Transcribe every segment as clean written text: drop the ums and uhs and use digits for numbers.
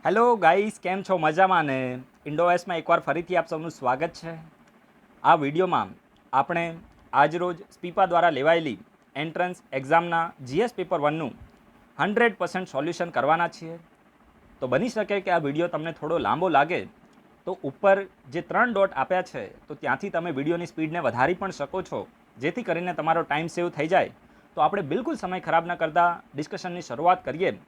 Hello guys, કેમ છો? મજામાં ને? ઇન્ડોએસમાં એકવાર ફરીથી આપ સૌનું સ્વાગત છે. આ વિડીયોમાં આપણે આજરોજ સ્પીપા દ્વારા લેવાયેલી એન્ટ્રન્સ એક્ઝામના જીએસ પેપર 1નું 100% સોલ્યુશન કરવાના છીએ. તો બની શકે કે આ વિડીયો તમને થોડો લાંબો લાગે, તો ઉપર જે 3 ડોટ આપ્યા છે તો ત્યાંથી તમે વિડીયોની સ્પીડને વધારી પણ શકો છો, જેથી કરીને તમારો ટાઈમ સેવ થઈ જાય. તો આપણે બિલકુલ સમય ખરાબ ન કરતા ડિસ્કશનની શરૂઆત કરીએ.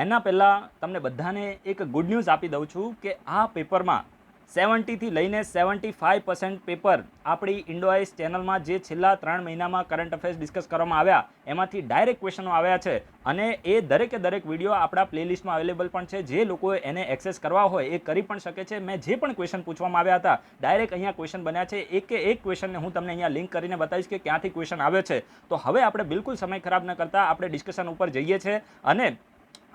એના પહેલાં તમને બધાને એક ગુડ ન્યૂઝ આપી દઉં છું કે આ પેપરમાં 70થી લઈને 75% પેપર આપણી ઇન્ડોઆઈસ ચેનલમાં જે છેલ્લા 3 મહિનામાં કરંટ અફેર્સ ડિસ્કસ કરવામાં આવ્યા એમાંથી ડાયરેક્ટ ક્વેશ્ચનો આવ્યા છે. અને એ દરેકે દરેક વિડીયો આપણા પ્લેલિસ્ટમાં અવેલેબલ પણ છે. જે લોકોએ એને એક્સેસ કરવા હોય એ કરી પણ શકે છે. મેં જે પણ ક્વેશ્ચન પૂછવામાં આવ્યા હતા ડાયરેક્ટ અહીંયા ક્વેશ્ચન બન્યા છે. એક ક્વેશ્ચનને હું તમને અહીંયા લિંક કરીને બતાવીશ કે ક્યાંથી ક્વેશ્ચન આવ્યો છે. તો હવે આપણે બિલકુલ સમય ખરાબ ન કરતા આપણે ડિસ્કશન ઉપર જઈએ છીએ. અને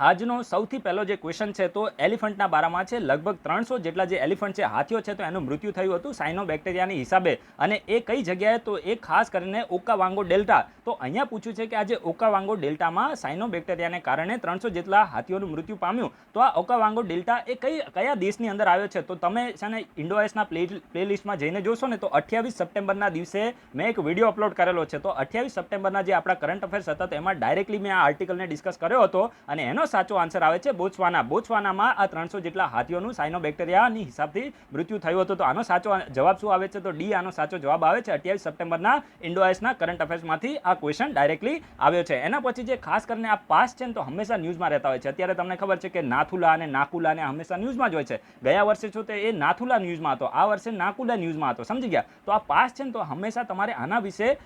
આજનો સૌથી પહેલો જે ક્વેશ્ચન છે તો એલિફન્ટના બારામાં છે. લગભગ 300 જેટલા જે એલિફન્ટ છે, હાથીઓ છે, તો એનું મૃત્યુ થયું હતું સાયનોબેક્ટેરિયાની હિસાબે. અને એ કઈ જગ્યાએ? તો એ ખાસ કરીને ઓકાવાંગો ડેલ્ટા. તો અહીંયા પૂછ્યું છે કે આ જે ઓકાવાંગો ડેલ્ટામાં સાયનોબેક્ટેરિયાને કારણે 300 જેટલા હાથીઓનું મૃત્યુ પામ્યું. તો આ ઓકાવાંગો ડેલ્ટા એ કયા દેશની અંદર આવ્યો છે? તો તમે છે ને ઇન્ડોએસના પ્લેલિસ્ટમાં જઈને જોશો ને તો 28 સપ્ટેમ્બરના દિવસે મેં એક વિડીયો અપલોડ કરેલો છે. તો 28 સપ્ટેમ્બરના જે આપણા કરંટ અફેર્સ હતા તેમાં ડાયરેક્ટલી મેં આ આર્ટિકલને ડિસ્કસ કર્યો હતો. અને એનો સાચો આન્સર આવે છે બોત્સવાના. બોત્સવાનામાં આ 300 જેટલા હાથીઓનું સાયનોબેક્ટેરિયાની હિસાબથી મૃત્યુ થયું હતું. તો આનો સાચો જવાબ શું આવે છે? તો ડી આનો સાચો જવાબ આવે છે. 28 સપ્ટેમ્બરના ઇન્ડોએસના કરંટ અફેર્સમાંથી આ ક્વેશ્ચન ડાયરેક્ટલી આવ્યો છે. એના પછી જે ખાસ કરીને આ પાસ છે ને તો હંમેશા ન્યૂઝમાં રહેતા હોય છે. અત્યારે તમને ખબર છે કે નાથુલા અને નાકુલા ને હંમેશા ન્યૂઝમાં જ હોય છે. ગયા વર્ષે છો તે એ નાથુલા ન્યૂઝમાં હતો, આ વર્ષે નાકુલા ન્યૂઝમાં હતો. સમજી ગયા? તો આ પાસ છે ને તો હંમેશા તમારે આના વિશે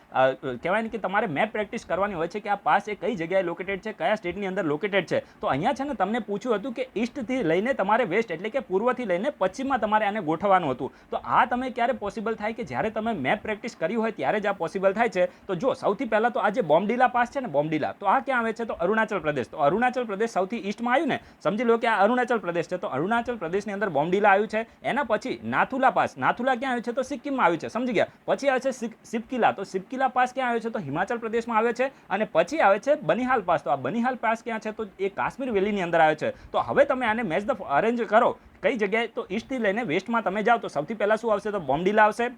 કહેવાય ને કે તમારે મેપ પ્રેક્ટિસ કરવાની હોય છે કે આ પાસ એ કઈ જગ્યાએ લોકેટેડ છે, કયા સ્ટેટની અંદર લોકેટેડ છે. તો અહીંયા છે ને તમને પૂછ્યું હતું કે ઈસ્ટથી લઈને તમારે વેસ્ટ એટલે કે પૂર્વથી લઈને પશ્ચિમમાં તમારે આને ગોઠવવાનું હતું. તો આ તમે ક્યારે પોસિબલ થાય કે જ્યારે તમે મેપ પ્રેક્ટિસ કરી હોય ત્યારે જ આ પોસિબલ થાય છે. તો જો સૌથી પહેલાં તો આ જે બોમડીલા પાસ છે ને, બોમડીલા, તો આ ક્યાં આવે છે? તો અરુણાચલ પ્રદેશ. તો અરુણાચલ પ્રદેશ સૌથી ઈસ્ટમાં આવ્યું ને. સમજી લો કે આ અરુણાચલ પ્રદેશ છે. તો અરુણાચલ પ્રદેશની અંદર બોમડીલા આવ્યું છે. એના પછી નાથુલા પાસ. નાથુલા ક્યાં આવ્યું છે? તો સિક્કિમમાં આવ્યું છે. સમજી ગયા? પછી આવે છે સિપકિલા. તો સિપકિલા પાસ ક્યાં આવ્યો છે? તો હિમાચલ પ્રદેશમાં આવે છે. અને પછી આવે છે બનિહાલ પાસ. તો આ બનિહાલ પાસ ક્યાં છે? તો એ કાશ્મીર વેલીની અંદર આવે છે. તો હવે તમે આને મેચ ધ અરેન્જ કરો કઈ જગ્યાએ? તો ઈસ્ટથી લઈને વેસ્ટમાં તમે જાઓ તો સૌથી પહેલાં શું આવશે? તો બોમડીલા આવશે,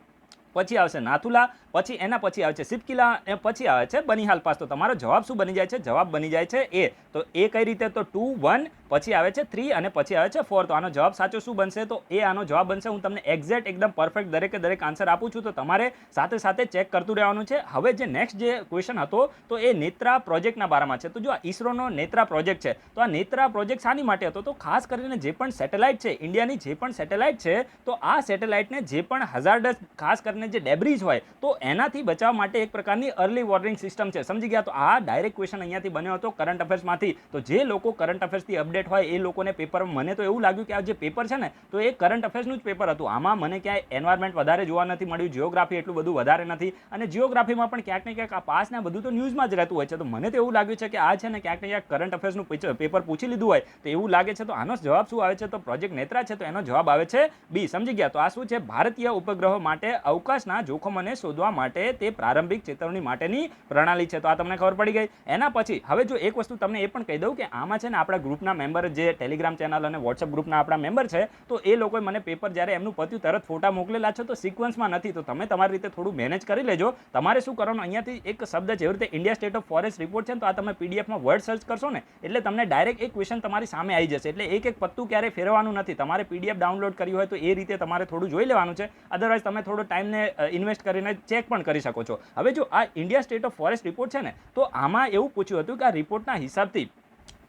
પછી આવશે નાથુલા, પછી એના પછી આવે છે સિપકિલા, પછી આવે છે બનિહાલ પાસ. તો તમારો જવાબ શું બની જાય છે? જવાબ બની જાય છે એ. તો એ કઈ રીતે? તો 2, 1, પછી આવે છે 3 અને પછી આવે છે 4. તો આનો જવાબ સાચો શું બનશે? તો એ આનો જવાબ બનશે. હું તમને એક્ઝેક્ટ એકદમ પરફેક્ટ દરેકે દરેક આન્સર આપું છું, તો તમારે સાથે સાથે ચેક કરતું રહેવાનું છે. હવે જે નેક્સ્ટ જે ક્વેશ્ચન હતો તો એ નેત્રા પ્રોજેક્ટના બારામાં છે. તો જો આ ઈસરોનો નેત્રા પ્રોજેક્ટ છે, તો આ નેત્રા પ્રોજેક્ટ શાની માટે હતો? તો ખાસ કરીને જે પણ સેટેલાઇટ છે, ઇન્ડિયાની જે પણ સેટેલાઇટ છે, તો આ સેટેલાઇટને જે પણ હઝાર્ડસ ખાસ કરીને જે ડેબ્રીઝ હોય તો એનાથી બચાવવા માટે એક પ્રકારની અર્લી વોર્નિંગ સિસ્ટમ છે. સમજી ગયા? તો આ ડાયરેક્ટ ક્વેશ્ચન અહીંયાથી બન્યો હતો કરંટ અફેર્સમાંથી. તો જે લોકો કરંટ અફેર્સથી અપડેટ હોય એ લોકોને પેપર, મને તો એવું લાગ્યું કે આ જે પેપર છે ને તો એ કરંટ અફેર્સનું જ પેપર હતું. આમાં મને ક્યાંય એન્વાયરમેન્ટ વધારે જોવા નથી મળ્યું, જિયોગ્રાફી એટલું બધું વધારે નથી. અને જિયોગ્રાફીમાં પણ ક્યાંક ને ક્યાંક આ પાસ ને બધું તો ન્યૂઝમાં જ રહેતું હોય છે. તો મને તો એવું લાગ્યું છે કે આ છે ને ક્યાંક ને ક્યાંક કરંટ અફેર્સનું પેપર પૂછી લીધું હોય તો એવું લાગે છે. તો આનો જવાબ શું આવે છે? તો પ્રોજેક્ટ નેત્રા છે, તો એનો જવાબ આવે છે બી. સમજી ગયા? તો આ શું છે? ભારતીય ઉપગ્રહો માટે અવકાશના જોખમોને શોધવા માટે તે પ્રારંભિક ચેતવણી માટેની પ્રણાલી છે. તો આ તમને ખબર પડી ગઈ. એના પછી હવે જો એક વસ્તુ તમને એ પણ કહી દઉં કે આમાં છે ને આપણા ગ્રુપના મેમ્બર, જે ટેલિગ્રામ ચેનલ અને વોટ્સઅપ ગ્રુપના આપણા મેમ્બર છે, તો એ લોકોએ મને પેપર જ્યારે એમનું પત્યું તરત ફોટા મોકલેલા છે. તો સિક્વન્સમાં નથી. તો તમે તમારી રીતે થોડું મેનેજ કરી લેજો. તમારે શું કરવાનું? અહીંયાથી એક શબ્દ જેવી રીતે India state of forest report છે, તો આ તમે પીડીએફમાં વર્ડ સર્ચ કરશો ને એટલે તમને ડાયરેક્ટ એક ક્વેશ્ચન તમારી સામે આવી જશે. એટલે એક પત્તું ક્યારે ફેરવવાનું નથી. તમારે પીડીએફ ડાઉનલોડ કરી હોય તો એ રીતે તમારે થોડું જોઈ લેવાનું છે. અદરવાઇઝ તમે થોડો ટાઈમને ઇન્વેસ્ટ કરીને ચેક પણ કરી શકો છો. હવે જો આ India state of forest report છે ને, તો આમાં એવું પૂછ્યું હતું કે આ રિપોર્ટના હિસાબથી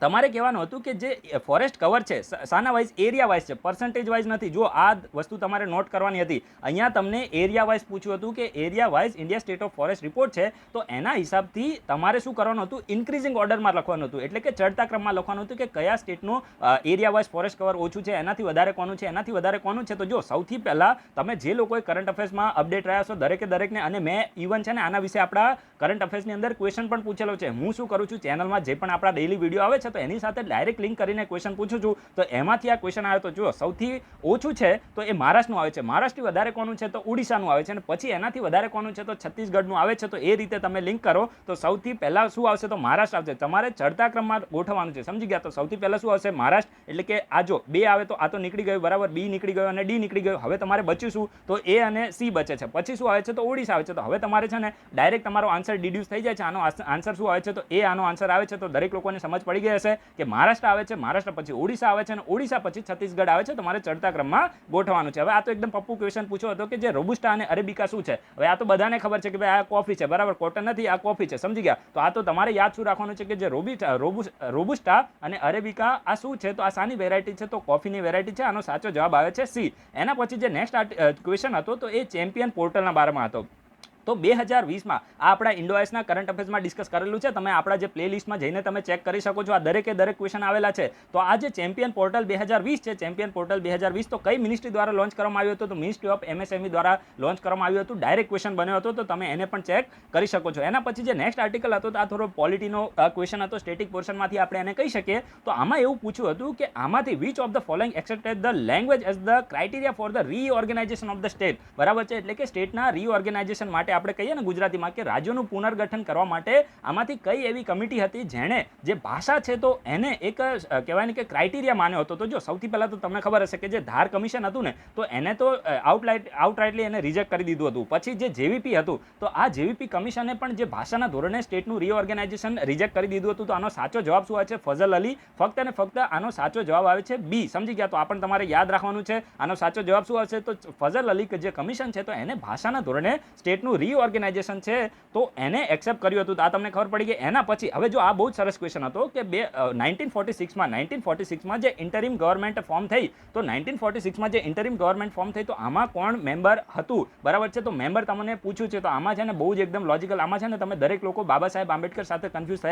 તમારે કહેવાનું હતું કે જે ફોરેસ્ટ કવર છે શાના વાઇઝ? એરિયા વાઇઝ છે, પર્સન્ટેજ વાઇઝ નથી. જો આ વસ્તુ તમારે નોટ કરવાની હતી. અહીંયા તમને એરિયા વાઇઝ પૂછ્યું હતું કે area wise India state of forest report છે, તો એના હિસાબથી તમારે શું કરવાનું હતું? ઇન્ક્રીઝિંગ ઓર્ડરમાં લખવાનું હતું. એટલે કે ચડતા ક્રમમાં લખવાનું હતું કે કયા સ્ટેટનું એરિયા વાઇઝ ફોરેસ્ટ કવર ઓછું છે, એનાથી વધારે કોનું છે, એનાથી વધારે કોનું છે. તો જો સૌથી પહેલાં તમે જે લોકોએ કરંટ અફેર્સમાં અપડેટ રહ્યા છો દરેકે દરેકને, અને મેં ઇવન છે ને આના વિશે આપણા કરંટ અફેર્સની અંદર ક્વેશ્ચન પણ પૂછેલો છે. હું શું કરું છું? ચેનલમાં જે પણ આપણા ડેઇલી વિડીયો આવે છે તો એની સાથે ડાયરેક્ટ લિંક કરીને ક્વેશ્ચન પૂછું છું. તો એમાંથી આ ક્વેશ્ચન આવ્યો. તો જુઓ, સૌથી ઓછું છે તો એ મહારાષ્ટ્રનું આવે છે, મહારાષ્ટ્રથી વધારે કોનું છે તો ઓડિશાનું આવે છે, અને પછી એનાથી વધારે કોનું છે તો છત્તીસગઢનું આવે છે. તો એ રીતે તમે લિંક કરો તો સૌથી પહેલાં શું આવશે તો મહારાષ્ટ્ર આવશે. તમારે ચડતા ક્રમમાં ગોઠવવાનું છે, સમજી ગયા? તો સૌથી પહેલાં શું આવશે? મહારાષ્ટ્ર. એટલે કે આ જો 2 આવે તો આ તો નીકળી ગયું, બરાબર, બી નીકળી ગયું અને ડી નીકળી ગયું. હવે તમારે બચ્યું શું તો એ અને સી બચે છે. પછી શું આવે છે તો ઓડિશા આવે છે. તો હવે તમારે છે ને ડાયરેક્ટ તમારો આન્સર ડિડ્યુસ થઈ જાય છે. આનો આન્સર શું આવે છે તો એ આનો આન્સર આવે છે. તો દરેક લોકોને સમજ પડી ગઈ હશે કે મહારાષ્ટ્ર આવે છે, મહારાષ્ટ્ર પછી ઓડિશા આવે છે, અને ઓડિશા પછી છત્તીસગઢ આવે છે. તમારે ચડતા ક્રમમાં ગોઠવવાનું છે. હવે આ તો એકદમ પપ્પુ ક્વેશ્ચન પૂછ્યો હતો કે જે રોબુસ્ટા અને અરેબિકા શું છે. હવે આ તો બધાને ખબર છે કે ભાઈ આ કોફી છે, બરાબર, કોટન નથી, આ કોફી છે, સમજી ગયા? તો આ તો તમારે યાદ શું રાખવાનું છે કે જે રોબુસ્ટા અને અરેબિકા આ શું છે તો આ સાની વેરાયટી છે તો કોફીની વેરાયટી છે. આનો સાચો જવાબ આવે છે સી. એના પછી જે નેક્સ્ટ ક્વેશ્ચન હતો તો એ ચેમ્પિયન પોર્ટલના બારામાં હતો. તો 2020માં આ આપણા ઇન્ડોએસના કરંટ અફેર્સમાં ડિસ્કસ કરેલું છે. તમે આપણા જે પ્લેલિસ્ટમાં જઈને તમે ચેક કરી શકો છો. આ દરેકે દરેક ક્વેશ્ચન આવેલા છે. તો આ જે ચેમ્પિયન પોર્ટલ 2020 છે, ચેમ્પિયન પોર્ટલ 2020 તો કઈ મિનિસ્ટ્રી દ્વારા લોન્ચ કરવામાં આવ્યું હતું તો મિનિસ્ટ્રી ઓફ MSME દ્વારા લોન્ચ કરવામાં આવ્યું હતું. ડાયરેક્ટ ક્વેશ્ચન બન્યો હતો. તો તમે એને પણ ચેક કરી શકો છો. એના પછી જે નેક્સ્ટ આર્ટિકલ હતો તો આ થોડો પોલિટીનો ક્વેશ્ચન હતો. સ્ટેટિક પોર્શનમાંથી આપણે એને કહી શકીએ. તો આમાં એવું પૂછ્યું હતું કે આમાંથી which of the following accepted the language as the criteria for the reorganisation of the state. બરાબર છે? એટલે કે સ્ટેટના રીઓર્ગેનાઇઝેશન માટે આપણે કહીએ ને ગુજરાતી કે રાજ્યોનું પુનર્ગઠન કરવા માટે આમાંથી કઈ એવી કમિટી હતી જેણે જે ભાષા છે તો એને એક કહેવાય ને કે ક્રાઇટેરિયા માન્યો હતો. તો જો સૌથી પહેલા તો તમને ખબર હશે કે જે ધાર કમિશન હતું ને તો એને તો આઉટરાઇટલી એને રિજેક્ટ કરી દીધું હતું. પછી જે જેવીપી હતું તો આ જેવીપી કમિશને પણ જે ભાષાના ધોરણે સ્ટેટનું રીઓર્ગેનાઇઝેશન રિજેક્ટ કરી દીધું હતું. તો આનો સાચો જવાબ શું આવે છે? ફઝલ અલી. ફક્ત અને ફક્ત આનો સાચો જવાબ આવે છે બી. સમજી ગયા? તો આ પણ તમારે યાદ રાખવાનું છે. આનો સાચો જવાબ શું આવશે તો ફઝલ અલી જે કમિશન છે તો એને ભાષાના ધોરણે સ્ટેટનું રીઓર્ગેનાઇઝેશન છે તો એને એક્સેપ્ટ કર્યું હતું. તો આ તમને ખબર પડી ગઈ. એના પછી હવે જો આ બહુ જ સરસ ક્વેશ્ચન હતો કે 1946માં જે ઇન્ટરિમ ગવર્મેન્ટ ફોર્મ થઈ તો 1946માં જે ઇન્ટરિમ ગવર્મેન્ટ ફોર્મ થઈ તો આમાં કોણ મેમ્બર હતું? બરાબર છે? તો મેમ્બર તમને પૂછ્યું છે. તો આમાં છે ને બહુ જ એકદમ લોજિકલ. આમાં છે ને તમે દરેક લોકો બાબા સાહેબ આંબેડકર સાથે કન્ફ્યુઝ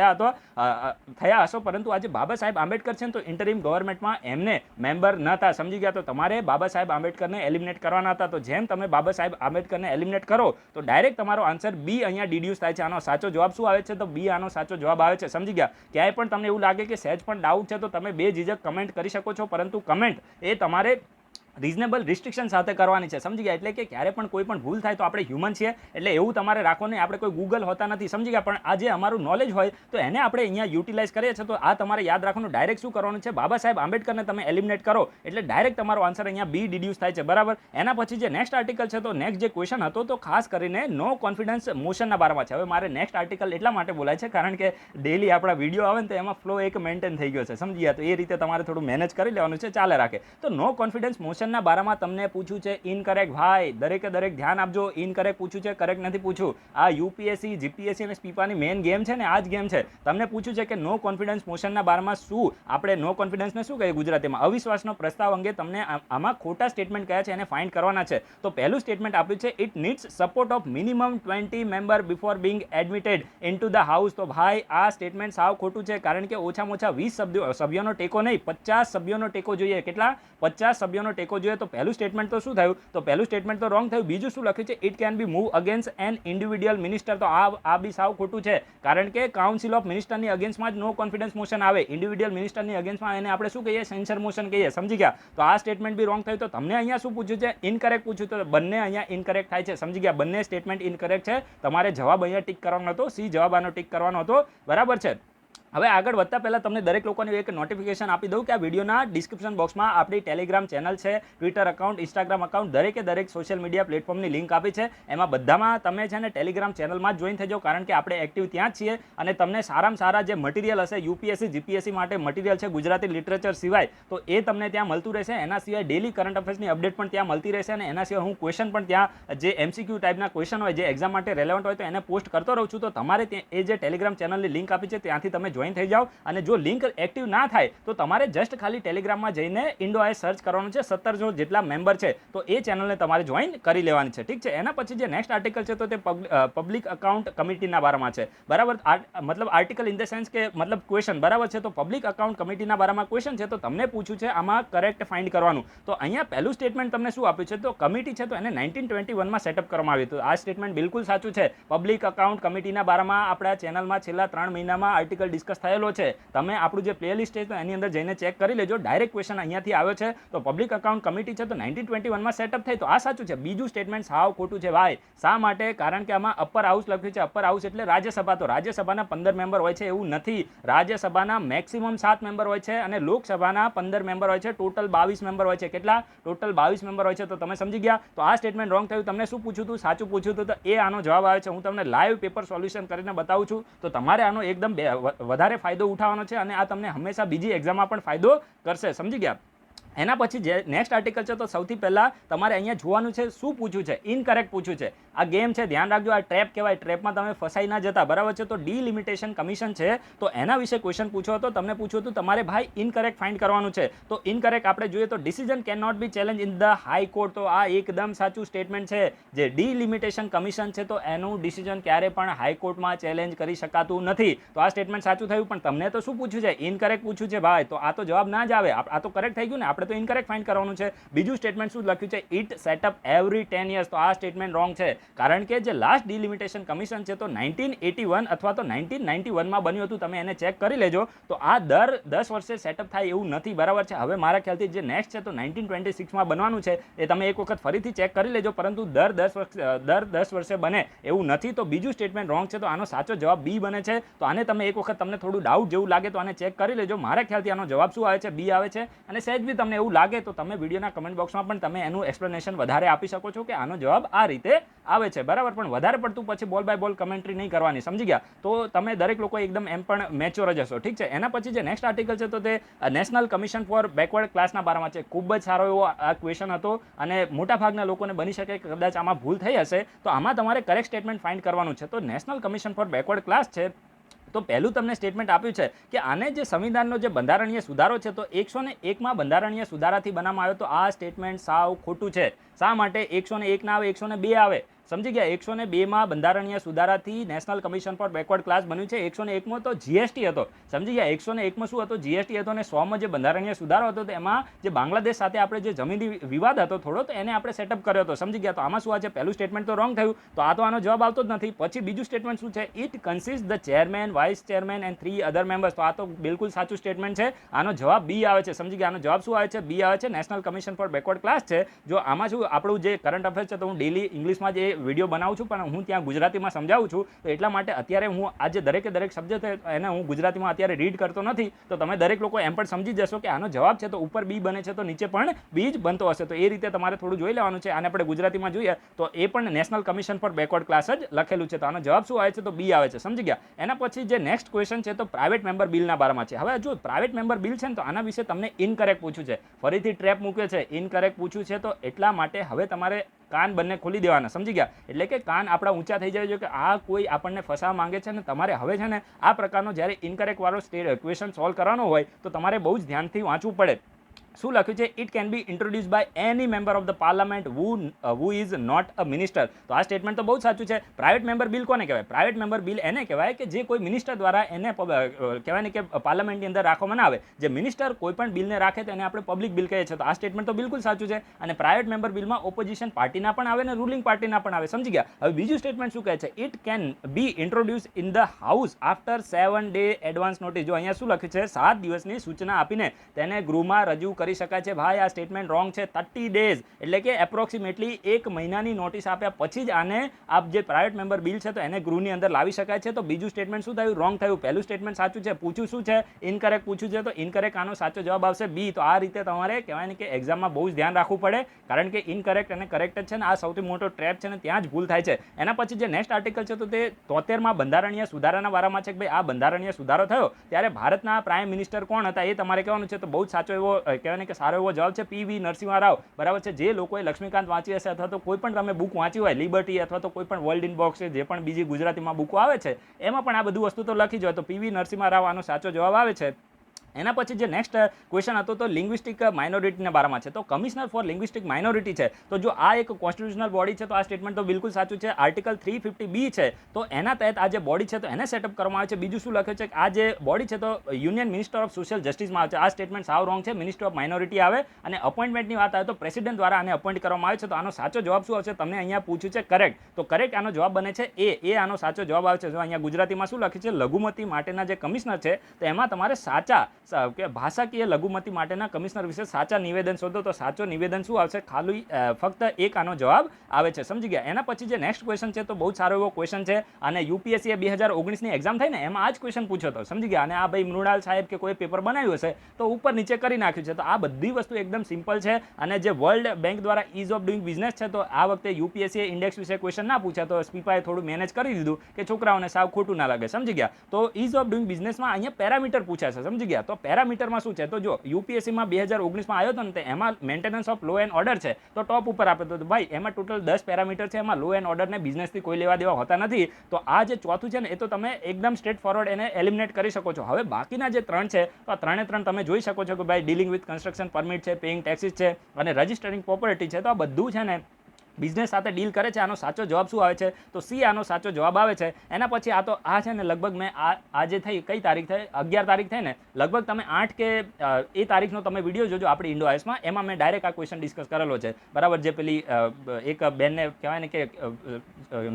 થયા હશો. પરંતુ આજે બાબા સાહેબ આંબેડકર છે ને તો ઇન્ટરિમ ગવર્મેન્ટમાં એમને મેમ્બર ન હતા. સમજી ગયા? તો તમારે બાબા સાહેબ આંબેડકરને એલિમિનેટ કરવાના હતા. તો જેમ તમે બાબા સાહેબ આંબેડકરને એલિમિનેટ કરો તો ડાયરેક્ટ તમારો આન્સર બી અહીંયા ડિડ્યુસ થાય છે. આનો સાચો જવાબ શું આવે છે તો બી આનો સાચો જવાબ આવે છે. સમજી ગયા? ક્યાંય પણ તમને એવું લાગે કે સહેજ પણ ડાઉટ છે તો તમે બે ઝીઝક કમેન્ટ કરી શકો છો. પરંતુ કમેન્ટ એ તમારે રિઝનેબલ રિસ્ટ્રિક્શન સાથે કરવાની છે. સમજી ગયા? એટલે કે ક્યારે પણ કોઈ પણ ભૂલ થાય તો આપણે હ્યુમન છીએ એટલે એવું તમારે રાખો નહીં. આપણે કોઈ ગૂગલ હોતા નથી. સમજી ગયા? પણ આ જે અમારું નોલેજ હોય તો એને આપણે અહીંયા યુટિલાઇઝ કરીએ છીએ. તો આ તમારે યાદ રાખવાનું. ડાયરેક્ટ શું કરવાનું છે? બાબા સાહેબ આંબેડકરને તમે એલિમિનેટ કરો એટલે ડાયરેક્ટ તમારો આન્સર અહીંયા બી ડિડ્યુસ થાય છે. બરાબર? એના પછી જે નેક્સ્ટ આર્ટિકલ છે તો નેક્સ્ટ જે ક્વેશ્ચન હતો તો ખાસ કરીને નો કોન્ફિડન્સ મોશનના બારામાં છે. હવે મારે નેક્સ્ટ આર્ટિકલ એટલા માટે બોલાય છે કારણ કે ડેલી આપણા વિડીયો આવે ને તો એમાં ફ્લો એક મેન્ટેન થઈ ગયો છે. સમજી ગયા? તો એ રીતે તમારે થોડું મેનેજ કરી લેવાનું છે. ચાલે રાખે. તો નો કોન્ફિડન્સ મોશનના બારામાં તમને પૂછ્યું છે ઇનકરેક્ટ. ભાઈ દરેકે દરેક ધ્યાન આપજો. ઇનકરેક્ટ પૂછ્યું છે, કરેક્ટ નથી પૂછ્યું. આ યુપીએસસી, જીપીએસસી અને સ્પીપાની મેઇન ગેમ છે ને આ જ ગેમ છે. તમને પૂછ્યું છે કે નો કોન્ફિડન્સ મોશનના બારમાં શું આપણે નો કોન્ફિડન્સને શું કહીએ ગુજરાતીમાં? અવિશ્વાસનો પ્રસ્તાવ અંગે તમને આમાં ખોટા સ્ટેટમેન્ટ કયા છે એને ફાઇન્ડ કરવાના છે. તો પહેલું સ્ટેટમેન્ટ આપ્યું છે it needs support of minimum 20 member before Bing admitted into the house. તો ભાઈ આ સ્ટેટમેન્ટ સાવ ખોટું છે કારણ કે ઓછામાં ઓછા 20 સભ્યોનો ટેકો નહીં, 50 સભ્યોનો ટેકો જોઈએ. કેટલા? 50 સભ્યોનો ટેકો જોઈએ. તો પહેલું સ્ટેટમેન્ટ તો શું થયું તો પહેલું સ્ટેટમેન્ટ તો રોંગ થયું. બીજું શું લખ્યું છે? It can be move against an individual minister. તો આ બી સાવ ખોટું છે કારણ કે કાઉન્સિલ ઓફ મિનિસ્ટરની અગેન્સ્ટમાં જ નો કોન્ફિડન્સ મોશન આવે. ઇન્ડિવિડ્યુઅલ મિનિસ્ટરની અગેન્સ્ટમાં એને આપણે શું કહીએ? સેન્સર મોશન કહીએ. સમજી ગયા? તો આ સ્ટેટમેન્ટ બી રોંગ થયું. તો તમને અહીંયા શું પૂછ્યું છે? ઇનકરેક્ટ પૂછ્યું. તો બંને અહીંયા ઇનકરેક્ટ થાય છે. સમજી ગયા? બંને સ્ટેટમેન્ટ ઇનકરેક્ટ છે. તમારે જવાબ અહીંયા ટીક કરવાનો હતો. સી જવાબ આનો ટીક કરવાનો હતો. બરાબર છે? હવે આગળ વધતા પહેલાં તમને દરેક લોકોને એક નોટિફિકેશન આપી દઉં કે આ વિડીયોના ડિસ્ક્રિપ્શન બોક્સમાં આપણી ટેલિગ્રામ ચેનલ છે, ટ્વિટર અકાઉન્ટ, ઇન્સ્ટાગ્રામ અકાઉન્ટ, દરેકે દરેક સોશિયલ મીડિયા પ્લેટફોર્મની લિંક આપી છે. એમાં બધામાં તમે છે ને ટેલિગ્રામ ચેનલમાં જ જોઈન થઈ જાઓ કારણ કે આપણે એક્ટિવ ત્યાં જ છીએ અને તમને સારામાં સારા જે મટીરિયલ હશે યુપીએસસી, જીપીએસસી માટે મટીરિયલ છે ગુજરાતી લિટરેચર સિવાય તો એ તમને ત્યાં મળતું રહેશે. એના સિવાય ડેલી કરંટ અફેર્સની અપડેટ પણ ત્યાં મળતી રહેશે અને એના સિવાય હું ક્વેશ્ચન પણ ત્યાં જે MCQ ટાઈપના ક્વેશ્ચન હોય જે એક્ઝામ માટે રેલેવન્ટ હોય તો એને પોસ્ટ કરતો રહું છું. તો તમારે એ જે ટેલિગ્રામ ચેનલની લિંક આપી છે ત્યાંથી તમે જોઈન થઈ જાઓ અને જો લિંક એક્ટિવ ના થાય તો તમારે જસ્ટ ખાલી ટેલિગ્રામમાં જઈને ઇન્ડોઆઈ સર્ચ કરવાનું છે. 1700 જેટલા મેમ્બર છે તો એ ચેનલને તમારે જોઈન કરી લેવાની છે. ઠીક છે? એના પછી જે નેક્સ્ટ આર્ટિકલ છે તો તે પબ્લિક અકાઉન્ટ કમિટીના બારામાં છે. બરાબર? મતલબ આર્ટિકલ ઇન ધ સેન્સ કે મતલબ ક્વેશ્ચન. બરાબર છે? તો પબ્લિક અકાઉન્ટ કમિટીના બારામાં ક્વેશ્ચન છે તો તમને પૂછ્યું છે આમાં કરેક્ટ ફાઇન્ડ કરવાનું. તો અહીંયા પહેલું સ્ટેટમેન્ટ તમને શું આપ્યું છે તો કમિટી છે તો એને 1921માં સેટઅપ કરવામાં આવ્યું હતું. આ સ્ટેટમેન્ટ બિલકુલ સાચું છે. પબ્લિક અકાઉન્ટ કમિટીના બારામાં આપણા ચેનલમાં છેલ્લા 3 મહિનામાં આર્ટિકલ ડિસ્કસ ડિસ્કસ થયેલો છે. તમે આપણું જે પ્લેલિસ્ટ છે તો એની અંદર જઈને ચેક કરી લેજો. ડાયરેક્ટ ક્વેશ્ચન અહીંયાથી આવ્યો છે. તો પબ્લિક અકાઉન્ટ કમિટી છે તો 1921માં સેટઅપ થઈ, તો આ સાચું છે. બીજું સ્ટેટમેન્ટ સાવ ખોટું છે ભાઈ. શા માટે? કારણ કે આમાં અપર હાઉસ લખ્યું છે. અપર હાઉસ એટલે રાજ્યસભા. તો રાજ્યસભાના 15 મેમ્બર હોય છે એવું નથી. રાજ્યસભાના મેક્સિમમ 7 મેમ્બર હોય છે અને લોકસભાના 15 મેમ્બર હોય છે. ટોટલ 22 મેમ્બર હોય છે. કેટલા? ટોટલ 22 મેમ્બર હોય છે. તો તમે સમજી ગયા. તો આ સ્ટેટમેન્ટ રોંગ થયું. તમને શું પૂછ્યું હતું? સાચું પૂછ્યું હતું. તો એ આનો જવાબ આવે છે. હું તમને લાઈવ પેપર સોલ્યુશન કરીને બતાવું છું. તો તમારે આનો એકદમ વધારે ફાયદો ઉઠાવવાનો છે અને આ તમને હંમેશા બીજી એક્ઝામમાં પણ ફાયદો કરશે. સમજી ગયા. એના પછી જે નેક્સ્ટ આર્ટિકલ છે તો સૌથી પહેલાં તમારે અહીંયા જોવાનું છે શું પૂછ્યું છે. ઇનકરેક્ટ પૂછ્યું છે. આ ગેમ છે, ધ્યાન રાખજો. આ ટ્રેપ કહેવાય. ટ્રેપમાં તમે ફસાઈ ના જતા, બરાબર છે. તો ડિલિમિટેશન કમિશન છે તો એના વિશે ક્વેશ્ચન પૂછ્યો હતો. તમને પૂછ્યું હતું તમારે ભાઈ ઇનકરેક્ટ ફાઇન્ડ કરવાનું છે. તો ઇનકરેક્ટ આપણે જોઈએ તો decision can not be challenge in the high court. તો આ એકદમ સાચું સ્ટેટમેન્ટ છે. જે ડિલિમિટેશન કમિશન છે તો એનું ડિસિઝન ક્યારે પણ હાઈકોર્ટમાં ચેલેન્જ કરી શકાતું નથી. તો આ સ્ટેટમેન્ટ સાચું થયું. પણ તમને તો શું પૂછ્યું છે? ઇનકરેક્ટ પૂછ્યું છે ભાઈ. તો આ તો જવાબ ના જ આવે. આ તો કરેક્ટ થઈ ગયું ને. આપણે તો ઇનકરેક્ટ ફાઇન્ડ કરવાનું છે. બીજું સ્ટેટમેન્ટ શું લખ્યું છે? It setup every 10 years. તો આ સ્ટેટમેન્ટ રોંગ છે. કારણ કે જે લાસ્ટ ડિલિમિટેશન કમિશન છે તો 1981 અથવા તો 1991માં બન્યું હતું. તમે એને ચેક કરી લેજો. તો આ દર 10 વર્ષે સેટઅપ થાય એવું નથી, બરાબર છે. હવે મારા ખ્યાલથી જે નેક્સ્ટ છે તો 1926માં બનવાનું છે. એ તમે એક વખત ફરીથી ચેક કરી લેજો. પરંતુ દર 10 વર્ષે બને એવું નથી. તો બીજું સ્ટેટમેન્ટ રોંગ છે. તો આનો સાચો જવાબ બી બને છે. તો આને તમે એક વખત તમને થોડું ડાઉટ જેવું લાગે તો આને ચેક કરી લેજો. મારા ખ્યાલથી આનો જવાબ શું આવે છે? બી આવે છે. અને સહેજ બી તમને એવું લાગે તો તમે વિડીયોના કમેન્ટ બોક્સમાં પણ તમે એનું એક્સપ્લેનેશન વધારે આપી શકો છો કે આનો જવાબ આ રીતે આવે છે, બરાબર. પણ વધારે પડતું પછી બોલ બાય બોલ કમેન્ટ્રી નહીં કરવાની, સમજી ગયા. તો તમે દરેક લોકો એકદમ એમ પણ મેચ્યોર જ હશો, ઠીક છે. એના પછી જે નેક્સ્ટ આર્ટિકલ છે તો તે નેશનલ કમિશન ફોર બેકવર્ડ ક્લાસના બારામાં છે. ખૂબ જ સારો એવો આ ક્વેશ્ચન હતો અને મોટાભાગના લોકોને બની શકે કે કદાચ આમાં ભૂલ થઈ હશે. તો આમાં તમારે કરેક્ટ સ્ટેટમેન્ટ ફાઇન્ડ કરવાનું છે. તો national commission for backward class છે તો પહેલું તમને સ્ટેટમેન્ટ આપ્યું છે કે આને જે સંવિધાનનો જે બંધારણીય સુધારો છે તો 101માં બંધારણીય સુધારાથી બનાવવામાં આવ્યો. તો આ સ્ટેટમેન્ટ સાવ ખોટું છે. શા માટે? 101 ના આવે, 102 આવે. સમજી ગયા. 102માં બંધારણીય સુધારાથી national commission for backward class બન્યું છે. 101માં તો જીએસટી હતો. સમજી ગયા. 101માં શું હતો? જીએસટી હતો. અને 100માં જે બંધારણીય સુધારો હતો તો એમાં જે બાંગ્લાદેશ સાથે આપણે જે જમીની વિવાદ હતો થોડો, તો એને આપણે સેટઅપ કર્યો હતો. સમજી ગયા. તો આમાં શું છે? પહેલું સ્ટેટમેન્ટ તો રોંગ થયું. તો આ તો આનો જવાબ આવતો જ નથી. પછી બીજું સ્ટેટમેન્ટ શું છે? It consist the chairman, vice chairman and 3 other members. તો આ તો બિલકુલ સાચું સ્ટેટમેન્ટ છે. આનો જવાબ બી આવે છે. સમજી ગયા. આનો જવાબ શું આવે છે? બી આવે છે. National commission for backward class છે. જો આમાં શું આપણું જે કરંટ અફેર્સ છે તો હું ડેલી ઇંગ્લિશમાં જે વિડીયો બનાવું છું પણ હું ત્યાં ગુજરાતીમાં સમજાવું છું. તો એટલા માટે અત્યારે હું આજે દરેક સબ્જેક્ટ એને હું ગુજરાતીમાં અત્યારે રીડ કરતો નથી. તો તમે દરેક લોકો એમ પણ સમજી જશો કે આનો જવાબ છે તો ઉપર બી બને છે તો નીચે પણ બી જ બનતો હશે. તો એ રીતે તમારે થોડું જોઈ લેવાનું છે. આને આપણે ગુજરાતીમાં જોઈએ તો એ પણ national commission for backward class જ લખેલું છે. તો આનો જવાબ શું આવે છે? તો બી આવે છે. સમજી ગયા. એના પછી જે નેક્સ્ટ ક્વેશ્ચન છે તો પ્રાઇવેટ મેમ્બર બિલના બારામાં છે. હવે જો પ્રાઇવેટ મેમ્બર બિલ છે ને તો આના વિશે તમને ઇનકરેક્ટ પૂછ્યું છે. ફરીથી ટ્રેપ મૂક્યો છે. ઇનકરેક્ટ પૂછ્યું છે તો એટલા માટે હવે તમારે કાન બંને ખોલી દેવાના. સમજી ગયા. એટલે કે કાન આપણા ઊંચા થઈ જાય છે કે આ કોઈ આપણને ફસાવા માંગે છે ને તમારે હવે છે ને આ પ્રકારનો જ્યારે ઇનકરેક્ટ વાળો ક્વેશ્ચન સોલ્વ કરવાનો હોય તો તમારે બહુ જ ધ્યાનથી વાંચવું પડે. શું લખ્યું છે? It can be introduce by any member of the parliament who is not a minister. તો આ સ્ટેટમેન્ટ તો બહુ જ સાચું છે. પ્રાઇવેટ મેમ્બર બિલ કોને કહેવાય? પ્રાઇવેટ મેમ્બર બિલ એને કહેવાય કે જે કોઈ મિનિસ્ટર દ્વારા એને કહેવાય ને કે પાર્લામેન્ટની અંદર રાખવામાં ના આવે. જે મિનિસ્ટર કોઈ પણ બિલને રાખે તો એને આપણે પબ્લિક બિલ કહીએ છીએ. તો આ સ્ટેટમેન્ટ તો બિલકુલ સાચું છે. અને પ્રાઇવેટ મેમ્બર બિલમાં ઓપોઝિશન પાર્ટીના પણ આવે ને રૂલિંગ પાર્ટીના પણ આવે. સમજી ગયા. હવે બીજું સ્ટેટમેન્ટ શું કહે છે? It can be introduce in the house after 7 day advance notice. જો અહીંયા શું લખ્યું છે? 7 દિવસની સૂચના આપીને તેને ગૃહમાં રજૂ કરી શકાય છે. ભાઈ આ સ્ટેટમેન્ટ રોંગ છે. 30 days એટલે કે એપ્રોક્સિમેટલી 1 મહિનાની નોટિસ આપ્યા પછી જ આને આપ જે પ્રાઇવેટ મેમ્બર બિલ છે તો એને ગૃહની અંદર લાવી શકાય છે. તો બીજું સ્ટેટમેન્ટ શું થયું? રોંગ થયું. પહેલું સ્ટેટમેન્ટ સાચું છે. પૂછ્યું શું છે? ઇનકરેક્ટ પૂછ્યું છે. તો ઇનકરેક્ટ આનો સાચો જવાબ આવશે બી. તો આ રીતે તમારે કહેવાય ને કે એક્ઝામમાં બહુ જ ધ્યાન રાખવું પડે. કારણ કે ઇનકરેક્ટ અને કરેક્ટ જ છે ને આ સૌથી મોટો ટ્રેપ છે ને ત્યાં જ ભૂલ થાય છે. એના પછી જે નેક્સ્ટ આર્ટિકલ છે તો તે 73માં બંધારણીય સુધારાના બારામાં છે કે ભાઈ આ બંધારણીય સુધારો થયો ત્યારે ભારતના પ્રાઇમ મિનિસ્ટર કોણ હતા એ તમારે કહેવાનું છે. તો બહુ જ સાચો એવો કહેવાય ને કે સારો એવો જવાબ છે પી.વી. નરસિંહ રાવ, બરાબર છે. જે લોકોએ લક્ષ્મીકાંત વાંચી હશે અથવા તો કોઈ પણ તમે બુક વાંચી હોય લિબર્ટી અથવા તો કોઈ પણ વર્લ્ડ ઇન બોક્સ છે જે પણ બીજી ગુજરાતીમાં બુકો આવે છે એમાં પણ આ બધું વસ્તુ તો લખી જ હોય. તો પી.વી. નરસિંહ રાવ આનો સાચો જવાબ આવે છે. એના પછી જે નેક્સ્ટ ક્વેશ્ચન હતો તો લિંગ્વિસ્ટિક માઇનોરિટીના બારામાં છે. તો કમિશનર ફોર લિંગ્વિસ્ટિક માઇનોરિટી છે, તો જો આ એક કોન્સ્ટિટ્યુશનલ બોડી છે તો આ સ્ટેટમેન્ટ તો બિલકુલ સાચું છે. આર્ટિકલ 350B છે તો એના તહેત આ જે બોડી છે તો એને સેટઅપ કરવામાં આવે છે. બીજું શું લખ્યું છે કે આ જે બોડી છે તો યુનિયન મિનિસ્ટર ઓફ સોશિયલ જસ્ટિસમાં આવે છે. આ સ્ટેટમેન્ટ સાવ રોંગ છે. મિનિસ્ટર ઓફ માઇનોરિટી આવે અને અપોઇન્ટમેન્ટની વાત આવે તો પ્રેસિડેન્ટ દ્વારા આને અપોઇન્ટ કરવામાં આવે છે. તો આનો સાચો જવાબ શું આવશે? તમને અહીંયા પૂછ્યું છે કરેક્ટ, તો કરેક્ટ આનો જવાબ બને છે એ આનો સાચો જવાબ આવે છે. જો અહીંયા ગુજરાતીમાં શું લખ્યું છે, લઘુમતી માટેના જે કમિશનર છે તો એમાં તમારે સાચા કે ભાષાકીય લઘુમતી માટેના કમિશનર વિશે સાચા નિવેદન શોધો. તો સાચો નિવેદન શું આવશે? ખાલી ફક્ત એક આનો જવાબ આવે છે. સમજી ગયા? એના પછી જે નેક્સ્ટ ક્વેશ્ચન છે તો બહુ સારો એવો ક્વેશ્ચન છે અને યુપીએસસી 2019ની એક્ઝામ થઈ ને એમાં આ જ ક્વેશ્ચન પૂછ્યો હતો. સમજી ગયા? અને આ ભાઈ મૃણાલ સાહેબ કે કોઈ પેપર બનાવ્યું હશે તો ઉપર નીચે કરી નાખ્યું છે. તો આ બધી વસ્તુ એકદમ સિમ્પલ છે અને જે વર્લ્ડ બેંક દ્વારા ઇઝ ઓફ ડુઈંગ બિઝનેસ છે તો આ વખતે યુપીએસસી ઇન્ડેક્સ વિશે ક્વેશ્ચન ના પૂછ્યા તો સ્પીપાએ થોડું મેનેજ કરી દીધું કે છોકરાઓને સાવ ખોટું ના લાગે. સમજી ગયા? તો ઇઝ ઓફ ડુઈંગ બિઝનેસમાં અહીંયા પેરામીટર પૂછ્યા છે. સમજી ગયા? તો પેરામીટરમાં શું છે? તો જો યુપીએસસીમાં 2019માં આવ્યો હતો ને એમાં maintenance of law and order છે તો ટોપ ઉપર આપે તો ભાઈ એમાં ટોટલ 10 પેરામીટર છે. એમાં લો એન્ડ ઓર્ડરને બિઝનેસથી કોઈ લેવા દેવા હોતા નથી. તો આ જે ચોથું છે ને એ તો તમે એકદમ સ્ટ્રેટ ફોરવર્ડ એને એલિમિનેટ કરી શકો છો. હવે બાકીના જે 3 છે તો આ 3 તમે જોઈ શકો છો કે ભાઈ ડીલિંગ વિથ કન્સ્ટ્રક્શન પરમિટ છે, પેઇંગ ટેક્સીસ છે અને રજિસ્ટરિંગ પ્રોપર્ટી છે. તો આ બધું છે ને બિઝનેસ સાથે ડીલ કરે છે. આનો સાચો જવાબ શું આવે છે? તો સી આનો સાચો જવાબ આવે છે. એના પછી આ છે ને લગભગ મેં આજે થઈ કઈ તારીખ થઈ 11 તારીખ થઈ ને લગભગ તમે 8 કે એ તારીખનો તમે વિડીયો જોજો આપણી ઇન્ડો આઈએસમાં. એમાં મેં ડાયરેક્ટ આ ક્વેશ્ચન ડિસ્કસ કરેલો છે. બરાબર? જે પેલી એક બેનને કહેવાય ને કે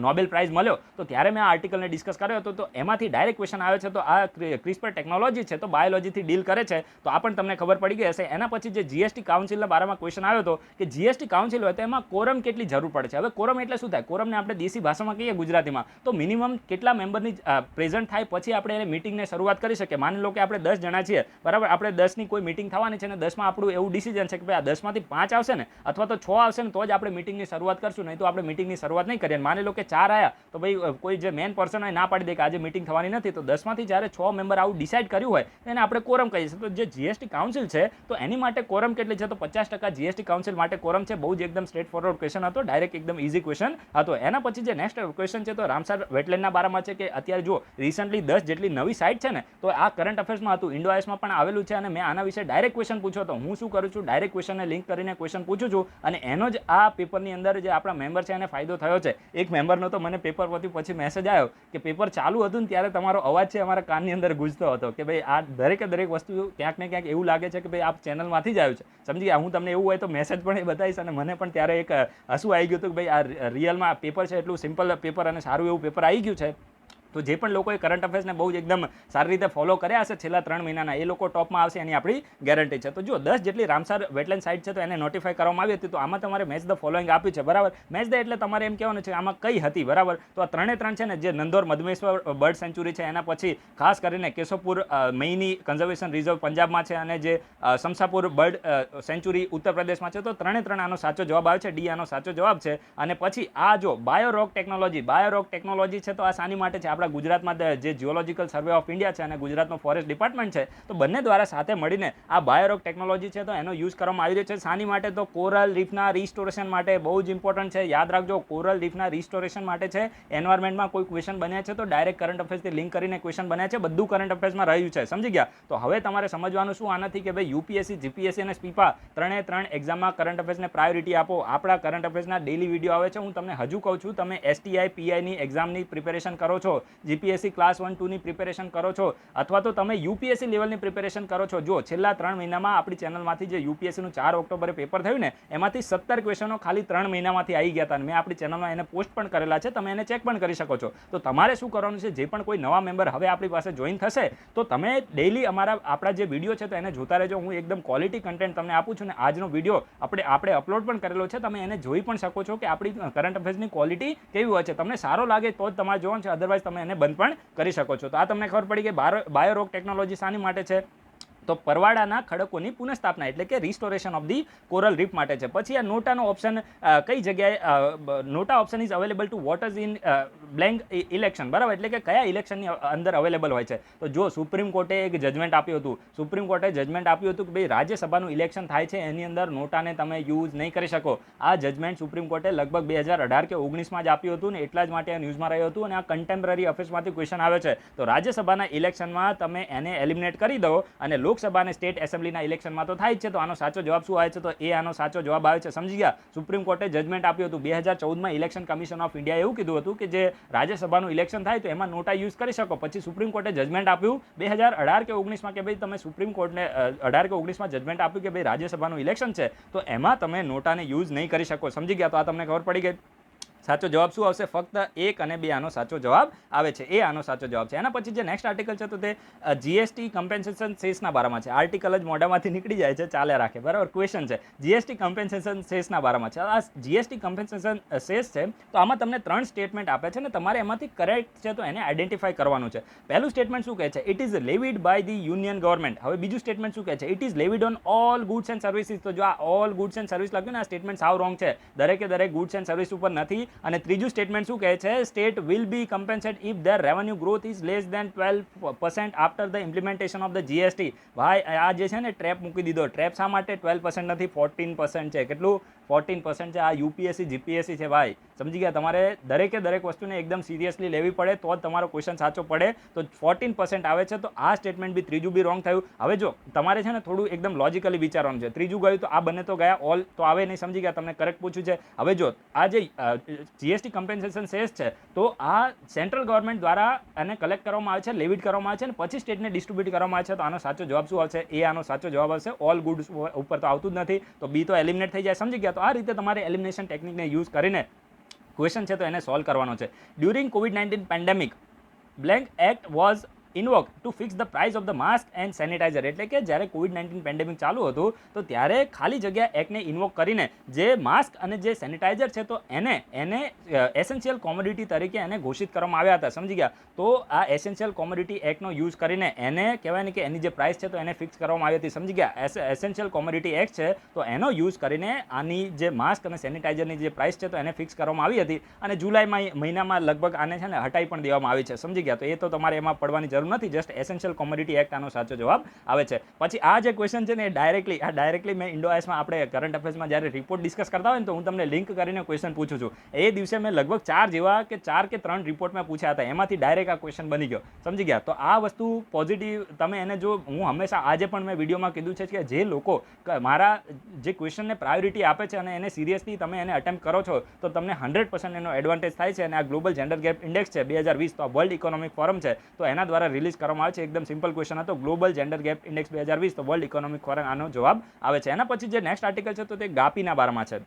નોબેલ પ્રાઇઝ મળ્યો તો ત્યારે મેં આ આર્ટિકલને ડિસ્કસ કર્યો હતો. તો એમાંથી ડાયરેક્ટ ક્વેશ્ચન આવે છે. તો આ ક્રિસ્પર ટેકનોલોજી છે તો બાયોલોજીથી ડીલ કરે છે. તો આ પણ તમને ખબર પડી ગઈ હશે. એના પછી જે જીએસટી કાઉન્સિલના બારામાં ક્વેશ્ચન આવ્યો હતો કે જીએસટી કાઉન્સિલ હોય તો એમાં કોરમ કેટલી જરૂર પડે છે. હવે કોરમ એટલે શું થાય? કોરમને આપણે દેશી ભાષામાં કહીએ ગુજરાતીમાં તો મિનિમમ કેટલા મેમ્બરની પ્રેઝન્ટ થાય પછી આપણે એને મિટિંગને શરૂઆત કરી શકીએ. માની લો કે આપણે 10 જણા છીએ, બરાબર? આપણે 10ની કોઈ મિટિંગ થવાની છે અને 10માં આપણું એવું ડિસિઝન છે કે ભાઈ આ 10માંથી 5 આવશે ને અથવા તો 6 આવશે ને તો જ આપણે મિટિંગની શરૂઆત કરશું, નહીં તો આપણે મિટિંગની શરૂઆત નહીં કરીએ. માની લો કે 4 આવ્યા તો ભાઈ કોઈ જે મેન પર્સન હોય ના પાડી દે કે આજે મિટિંગ થવાની નથી. તો 10માંથી જ્યારે 6 મેમ્બર આવું ડિસાઇડ કર્યું હોય એને આપણે કોરમ કહીએ છીએ. તો જે જીએસટી કાઉન્સિલ છે તો એની માટે કોરમ કેટલી છે? તો 50% જીએસટી કાઉન્સિલ માટે કોરમ છે. બહુ જ એકદમ સ્ટ્રેટ ફોરવર્ડ ક્વેશ્ચન હતો, ડાયરેક્ટ એકદમ ઇઝી ક્વેશ્ચન હતો. એના પછી જે નેક્સ્ટ ક્વેશ્ચન છે તો રામસર વેટલેન્ડના બારામાં છે કે અત્યારે જો રિસન્ટલી 10 જેટલી નવી સાઇટ છે ને તો આ કરંટ અફેર્સમાં હતું, ઇન્ડો આઈએસમાં પણ આવેલું છે અને મેં આના વિશે ડાયરેક્ટ ક્વેશ્ચન પૂછ્યો હતો. હું શું કરું છું? ડાયરેક્ટ ક્વેશ્ચનને લિંક કરીને ક્વેશ્ચન પૂછું છું અને એનો જ આ પેપરની અંદર જે આપણા મેમ્બર છે એને ફાયદો થયો છે. એક મેમ્બરનો તો મને પેપર પછી મેસેજ આવ્યો કે પેપર ચાલુ હતું ને ત્યારે તમારો અવાજ છે અમારા કાનની અંદર ગુંજતો હતો કે ભાઈ આ દરેક વસ્તુ ક્યાંક ને ક્યાંક એવું લાગે છે કે ભાઈ આ ચેનલમાંથી જ આવ્યું છે. સમજી ગયા? હું તમને એવું હોય તો મેસેજ પણ એ બતાવીશ અને મને પણ ત્યારે એક હસવું આવી ગયું હતું કે ભાઈ આ રિયલમાં પેપર છે એટલું સિમ્પલ પેપર અને સારું એવું પેપર આવી ગયું છે. તો જે પણ લોકોએ કરંટ અફેર્સને બહુ જ એકદમ સારી રીતે ફોલો કર્યા હશે છેલ્લા 3 મહિનાના એ લોકો ટોપમાં આવશે એની આપણી ગેરંટી છે. તો જો 10 જેટલી રામસર વેટલેન્ડ સાઇટ છે તો એને નોટિફાઈ કરવામાં આવી હતી. તો આમાં તમારે મેચ ધ ફોલોઈંગ આપ્યું છે. બરાબર? મેચ ધ એટલે તમારે એમ કહેવાનું છે આમાં કઈ હતી. બરાબર? તો આ 3 છે ને જે નંદોર મધમેશ્વર બર્ડ સેન્ચુરી છે એના પછી ખાસ કરીને કેશવપુર મૈની કન્ઝર્વેશન રિઝર્વ પંજાબમાં છે અને જે શમશાપુર બર્ડ સેન્ચુરી ઉત્તર પ્રદેશમાં છે. તો 3 આનો સાચો જવાબ આવે છે. ડી આનો સાચો જવાબ છે. અને પછી આ જો બાયોરોક ટેકનોલોજી છે તો આ શાની માટે છે? આપણા ગુજરાતમાં જે જીઓલોજીકલ સર્વે ઓફ ઇન્ડિયા છે અને ગુજરાતનો ફોરેસ્ટ ડિપાર્ટમેન્ટ છે તો બંને દ્વારા સાથે મળીને આ બાયોરોક ટેકનોલોજી છે તો એનો યુઝ કરવામાં આવી રહ્યો છે. શાની માટે? તો કોરલ રીફના રિસ્ટોરેશન માટે. બહુ જ ઇમ્પોર્ટન્ટ છે, યાદ રાખજો. કોરલ રીફના રિસ્ટોરેશન માટે છે. એન્વાયરમેન્ટમાં કોઈ ક્વેશ્ચન બન્યા છે તો ડાયરેક્ટ કરંટ અફેર્સથી લિંક કરીને ક્વેશ્ચન બન્યા છે. બધું કરંટ અફેર્સમાં રહ્યું છે. સમજી ગયા? તો હવે તમારે સમજવાનું શું આનાથી કે ભાઈ યુપીએસસી, જીપીએસસી અને સ્પીપા 3 એક્ઝામમાં કરંટ અફેર્સને પ્રાયોરિટી આપો. આપણા કરંટ અફેર્સના ડેલી વિડીયો આવે છે. હું તમને હજુ કહું છું, તમે એસટીઆઈ પીઆઈની એક્ઝામની પ્રિપેરેશન કરો છો, જીપીએસસી ક્લાસ 1 2ની પ્રિપેરેશન કરો છો અથવા તો તમે યુપીએસસી લેવલની પ્રિપેરેશન કરો છો. જો છેલ્લા 3 મહિનામાં આપણી ચેનલમાંથી જે યુપીએસસીનું 4 ઓક્ટોબરે પેપર થયું ને એમાંથી 17 ક્વેશ્ચનો ખાલી 3 મહિનામાંથી આવી ગયા હતા. મેં આપણી ચેનલમાં એને પોસ્ટ પણ કરેલા છે, તમે એને ચેક પણ કરી શકો છો. તો તમારે શું કરવાનું છે? જે પણ કોઈ નવા મેમ્બર હવે આપણી પાસે જોઈન થશે તો તમે ડેઈલી આપણા જે વિડીયો છે તો એને જોતા રહેજો. હું એકદમ ક્વોલિટી કન્ટેન્ટ તમને આપું છું ને આજનો વિડીયો આપણે અપલોડ પણ કરેલો છે. તમે એને જોઈ પણ શકો છો કે આપણી કરંટ અફેર્સની ક્વોલિટી કેવી હોય છે. તમને સારો લાગે તો જ તમારે જોવાનું છે, અદરવાઇઝ તમે એને બંધ પણ કરી શકો છો. તો આ તમને ખબર પડી કે બાયોરોક ટેકનોલોજી શાની માટે છે? તો પરવાળાના ખડકોની પુનઃસ્થાપના એટલે કે restoration of the coral reef માટે છે. પછી આ નોટાનો ઓપ્શન કઈ જગ્યાએ NOTA option is available to voters in blank election. બરાબર? એટલે કે કયા ઇલેક્શનની અંદર અવેલેબલ હોય છે. તો જો સુપ્રીમ કોર્ટે એક જજમેન્ટ આપ્યું હતું, સુપ્રીમ કોર્ટે જજમેન્ટ આપ્યું હતું કે ભાઈ રાજ્યસભાનું ઇલેક્શન થાય છે એની અંદર નોટાને તમે યુઝ નહીં કરી શકો. આ જજમેન્ટ સુપ્રીમ કોર્ટે લગભગ 2018 કે 19માં જ આપ્યું હતું ને એટલા જ માટે આ ન્યૂઝમાં રહ્યું હતું. અને આ કન્ટેમ્પરરી અફેર્સમાંથી ક્વેશ્ચન આવે છે. તો રાજ્યસભાના ઇલેક્શનમાં તમે એને એલિમિનેટ કરી દો અને લોકસભા અને સ્ટેટ એસેમ્બલીના ઇલેક્શનમાં તો થાય જ છે. તો આનો સાચો જવાબ શું આવે છે? તો એ આનો સાચો જવાબ આવે છે. સમજી ગયા? સુપ્રીમ કોર્ટે જજમેન્ટ આપ્યું હતું 2014માં ઇલેક્શન કમિશન ઓફ ઇન્ડિયાએ એવું કીધું હતું કે જે રાજ્યસભાનું ઇલેક્શન થાય તો એમાં નોટા યુઝ કરી શકો. પછી સુપ્રીમ કોર્ટે જજમેન્ટ આપ્યું 2018 કે 19માં કે ભાઈ તમે સુપ્રીમ કોર્ટને 18 કે 19માં જજમેન્ટ આપ્યું કે ભાઈ રાજ્યસભાનું ઇલેક્શન છે તો એમાં તમે નોટાને યુઝ નહીં કરી શકો. સમજી ગયા? તો આ તમને ખબર પડી ગઈ. સાચો જવાબ શું આવશે? ફક્ત 1 અને 2 આનો સાચો જવાબ આવે છે. એ આનો સાચો જવાબ છે. એના પછી જે નેક્સ્ટ આર્ટિકલ છે તો તે જીએસટી કમ્પેન્સેશન સેસના બારામાં છે. આર્ટિકલ જ મોઢામાંથી નીકળી જાય છે, ચાલે રાખે, બરાબર. ક્વેશ્ચન છે જીએસટી કમ્પેન્સેશન સેસના બારામાં છે. આ જીએસટી કમ્પેન્સેશન સેસ છે તો આમાં તમને 3 સ્ટેટમેન્ટ આપે છે ને તમારે એમાંથી કરેક્ટ છે તો એને આઈડેન્ટિફાઈ કરવાનું છે. પહેલું સ્ટેટમેન્ટ શું કહે છે? It is levied by the union government. હવે બીજું સ્ટેટમેન્ટ શું કહે છે? It is levied on all goods and services. તો જો આ ઓલ ગુડ્સ એન્ડ સર્વિસ લખ્યું ને આ સ્ટેટમેન્ટ સાવ રોંગ છે. દરેકે દરેક ગુડ્સ એન્ડ સર્વિસ ઉપર નથી. અને ત્રીજું સ્ટેટમેન્ટ શું કહે છે? State will be compensate if their revenue growth is less than 12% after the implementation of the GST. ભાઈ આ જે છે ને ટ્રેપ મૂકી દીધો. ટ્રેપ શા માટે? 12% નથી, 14% છે. કેટલું? 14% છે. આ યુપીએસસી જીપીએસસી છે ભાઈ. સમજી ગયા? તમારે દરેકે દરેક વસ્તુને એકદમ સિરિયસલી લેવી પડે તો જ તમારો ક્વેશ્ચન સાચો પડે. તો 14% આવે છે તો આ સ્ટેટમેન્ટ બી ત્રીજું બી રોંગ થયું. હવે જો તમારે છે ને થોડું એકદમ લોજિકલી વિચારવાનું છે. ત્રીજું ગયું તો આ બંને તો ગયા, ઓલ તો આવે નહીં. સમજી ગયા? તમને કરેક્ટ પૂછ્યું છે. હવે જો આ જે જીએસટી કમ્પેન્સેશન સેસ છે તો આ સેન્ટ્રલ ગવર્મેન્ટ દ્વારા એને કલેક્ટ કરવામાં આવે છે, લેવિડ કરવામાં આવે છે અને પછી સ્ટેટને ડિસ્ટ્રીબ્યુટ કરવામાં આવે છે. તો આનો સાચો જવાબ શું આવશે? એ આનો સાચો જવાબ આવશે. ઓલ ગુડ્સ ઉપર તો આવતું જ નથી તો બી તો એલિમિનેટ થઈ જાય. સમજી ગયા? તો આ રીતે તમારે એલિમિનેશન ટેકનિકને યુઝ કરીને ક્વેશ્ચન છે તો એને સોલ્વ કરવાનો છે. ડ્યુરિંગ કોવિડ-19 pandemic blank act was invoke to fix the price of the mask and sanitizer. એટલે કે જ્યારે કોવિડ-19 પેન્ડેમિક ચાલુ હતું તો ત્યારે ખાલી જગ્યા એક્ટને ઇન્વોક કરીને જે માસ્ક અને જે સેનિટાઇઝર છે તો એને એસેન્શિયલ કોમોડિટી તરીકે એને ઘોષિત કરવામાં આવ્યા હતા. સમજી ગયા? તો આ એસેન્શિયલ કોમોડિટી એક્ટનો યુઝ કરીને એને કહેવાય ને કે એની જે પ્રાઇસ છે તો એને ફિક્સ કરવામાં આવી હતી. સમજી ગયા? એસેન્શિયલ કોમોડિટી એક્ટ છે તો એનો યુઝ કરીને આની જે માસ્ક અને સેનિટાઇઝરની જે પ્રાઇસ છે તો એને ફિક્સ કરવામાં આવી હતી અને જુલાઈ મહિનામાં લગભગ આને છે ને હટાઈ પણ દેવામાં આવી છે. સમજી ગયા? તો એ તો તમારે એમાં પડવાની જરૂર નથી. જસ્ટ એસેન્શિયલ કોમોડિટી એક્ટ આનો સાચો જવાબ આવે છે. પછી આ જે ક્વેશ્ચન છે ને ડાયરેક્ટલી મેં ઇન્ડોઆઈએસમાં આપણે કરંટ અફેર્સમાં જ્યારે રિપોર્ટ ડિસ્કસ કરતા હોય ને તો હું તમને લિંક કરીને ક્વેશ્ચન પૂછું છું. એ દિવસે મેં લગભગ 4 કે 3 રિપોર્ટ મેં પૂછ્યા હતા. એમાંથી ડાયરેક્ટ આ ક્વેશ્ચન બની ગયો. સમજી ગયા? તો આ વસ્તુ પોઝિટિવ તમે એને જો હું હંમેશા આજે પણ મેં વિડીયોમાં કીધું છે કે જે લોકો મારા જે ક્વેશ્ચનને પ્રાયોરિટી આપે છે અને એને સિરિયસલી તમે એને અટેમ્પ્ટ કરો છો તો તમને 100% એનો એડવાન્ટેજ થાય છે. અને આ ગ્લોબલ જેન્ડર ગેપ ઇન્ડેક્સ છે 2020 તો વર્લ્ડ ઇકોનોમિક ફોરમ છે તો એના દ્વારા રિલીઝ કરવામાં આવે છે. એકદમ સિમ્પલ ક્વેશ્ચન હતો. ગ્લોબલ જેન્ડર ગેપ ઇન્ડેક્સ 2020 તો વર્લ્ડ ઇકોનોમિક ફોરમ આનો જવાબ આવે છે. એના પછી જે નેક્સ્ટ આર્ટિકલ છે તો તે ગાપીના બારામાં છે.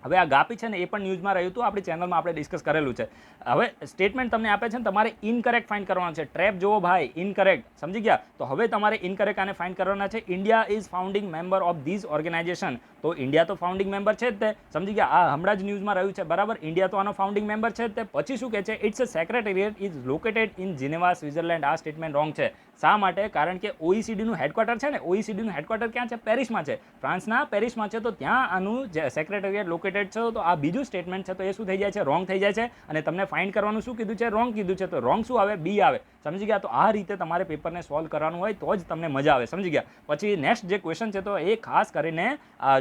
હવે આ ગાપી છે ને એ પણ ન્યૂઝમાં રહ્યું હતું, આપણી ચેનલમાં આપણે ડિસ્કસ કરેલું છે. હવે સ્ટેટમેન્ટ તમને આપે છે ને તમારે ઇનકરેક્ટ ફાઇન્ડ કરવાનું છે. ટ્રેપ જોવો ભાઈ, ઇનકરેક્ટ. સમજી ગયા? તો હવે તમારે ઇનકરેક્ટ આને ફાઇન્ડ કરવાના છે. India is founding member of these organization. તો ઇન્ડિયા તો ફાઉન્ડિંગ મેમ્બર છે જ તે. સમજી ગયા? આ હમણાં જ ન્યૂઝમાં રહ્યું છે, બરાબર. ઇન્ડિયા તો આનો ફાઉન્ડિંગ મેમ્બર છે જ તે. પછી શું કહે છે? It's a secretariat is located in Geneva, Switzerland. આ સ્ટેટમેન્ટ રોંગ છે. શા માટે? કારણ કે ઓઈસીડીનું હેડક્વાર્ટર છે ને, ઓઈસીડીનું હેડક્વાર્ટર ક્યાં છે? પેરિસમાં છે. ફ્રાન્સના પેરિસમાં છે તો ત્યાં આનું સેક્રેટેરિયેટ લોકેટેડ છે. તો આ બીજું સ્ટેટમેન્ટ છે તો એ શું થઈ જાય છે? રોંગ થઈ જાય છે. અને તમને ફાઇન્ડ કરવાનું શું કીધું છે? રોંગ કીધું છે. તો રોંગ શું આવે? બી આવે. સમજી ગયા? તો આ રીતે તમારે પેપરને સોલ્વ કરવાનું હોય તો જ તમને મજા આવે. સમજી ગયા? પછી નેક્સ્ટ જે ક્વેશ્ચન છે તો એ ખાસ કરીને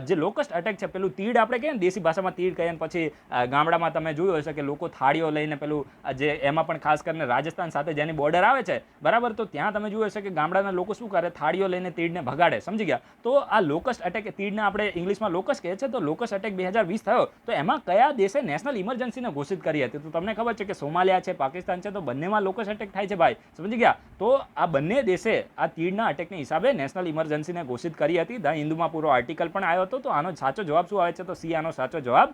જે લોકસ્ટ અટેક છે, પેલું તીડ આપણે કહીએ ને, દેશી ભાષામાં તીડ કહીએ. પછી ગામડામાં તમે જોયું હશે કે લોકો થાળીઓ લઈને પેલું જે એમાં પણ ખાસ કરીને રાજસ્થાન સાથે જેની બોર્ડર આવે છે, બરાબર. તો ત્યાં તમે જોયું હશે કે ગામડાના લોકો શું કરે? થાળીઓ લઈને તીડને ભગાડે. સમજી ગયા? તો આ લોકસ્ટ અટેક, તીડને આપણે ઇંગ્લિશમાં લોકસ્ટ કહે છે. તો લોકસ્ટ અટેક 2020 થયો તો એમાં કયા દેશે નેશનલ ઇમરજન્સીને ઘોષિત કરી હતી? તો તમને ખબર છે કે સોમાલિયા છે, પાકિસ્તાન છે. તો બંનેમાં લોકસ્ટ અટેક થાય છે ભાઈ. સમજી ગયા? તો આ બંને દેશે આ તીડના અટેકની હિસાબે નેશનલ ઇમરજન્સીને ઘોષિત કરી હતી. ધ હિન્દુમાં પૂરો આર્ટિકલ પણ આવ્યો હતો. તો આનો સાચો જવાબ શું આવે છે? તો સી આનો સાચો જવાબ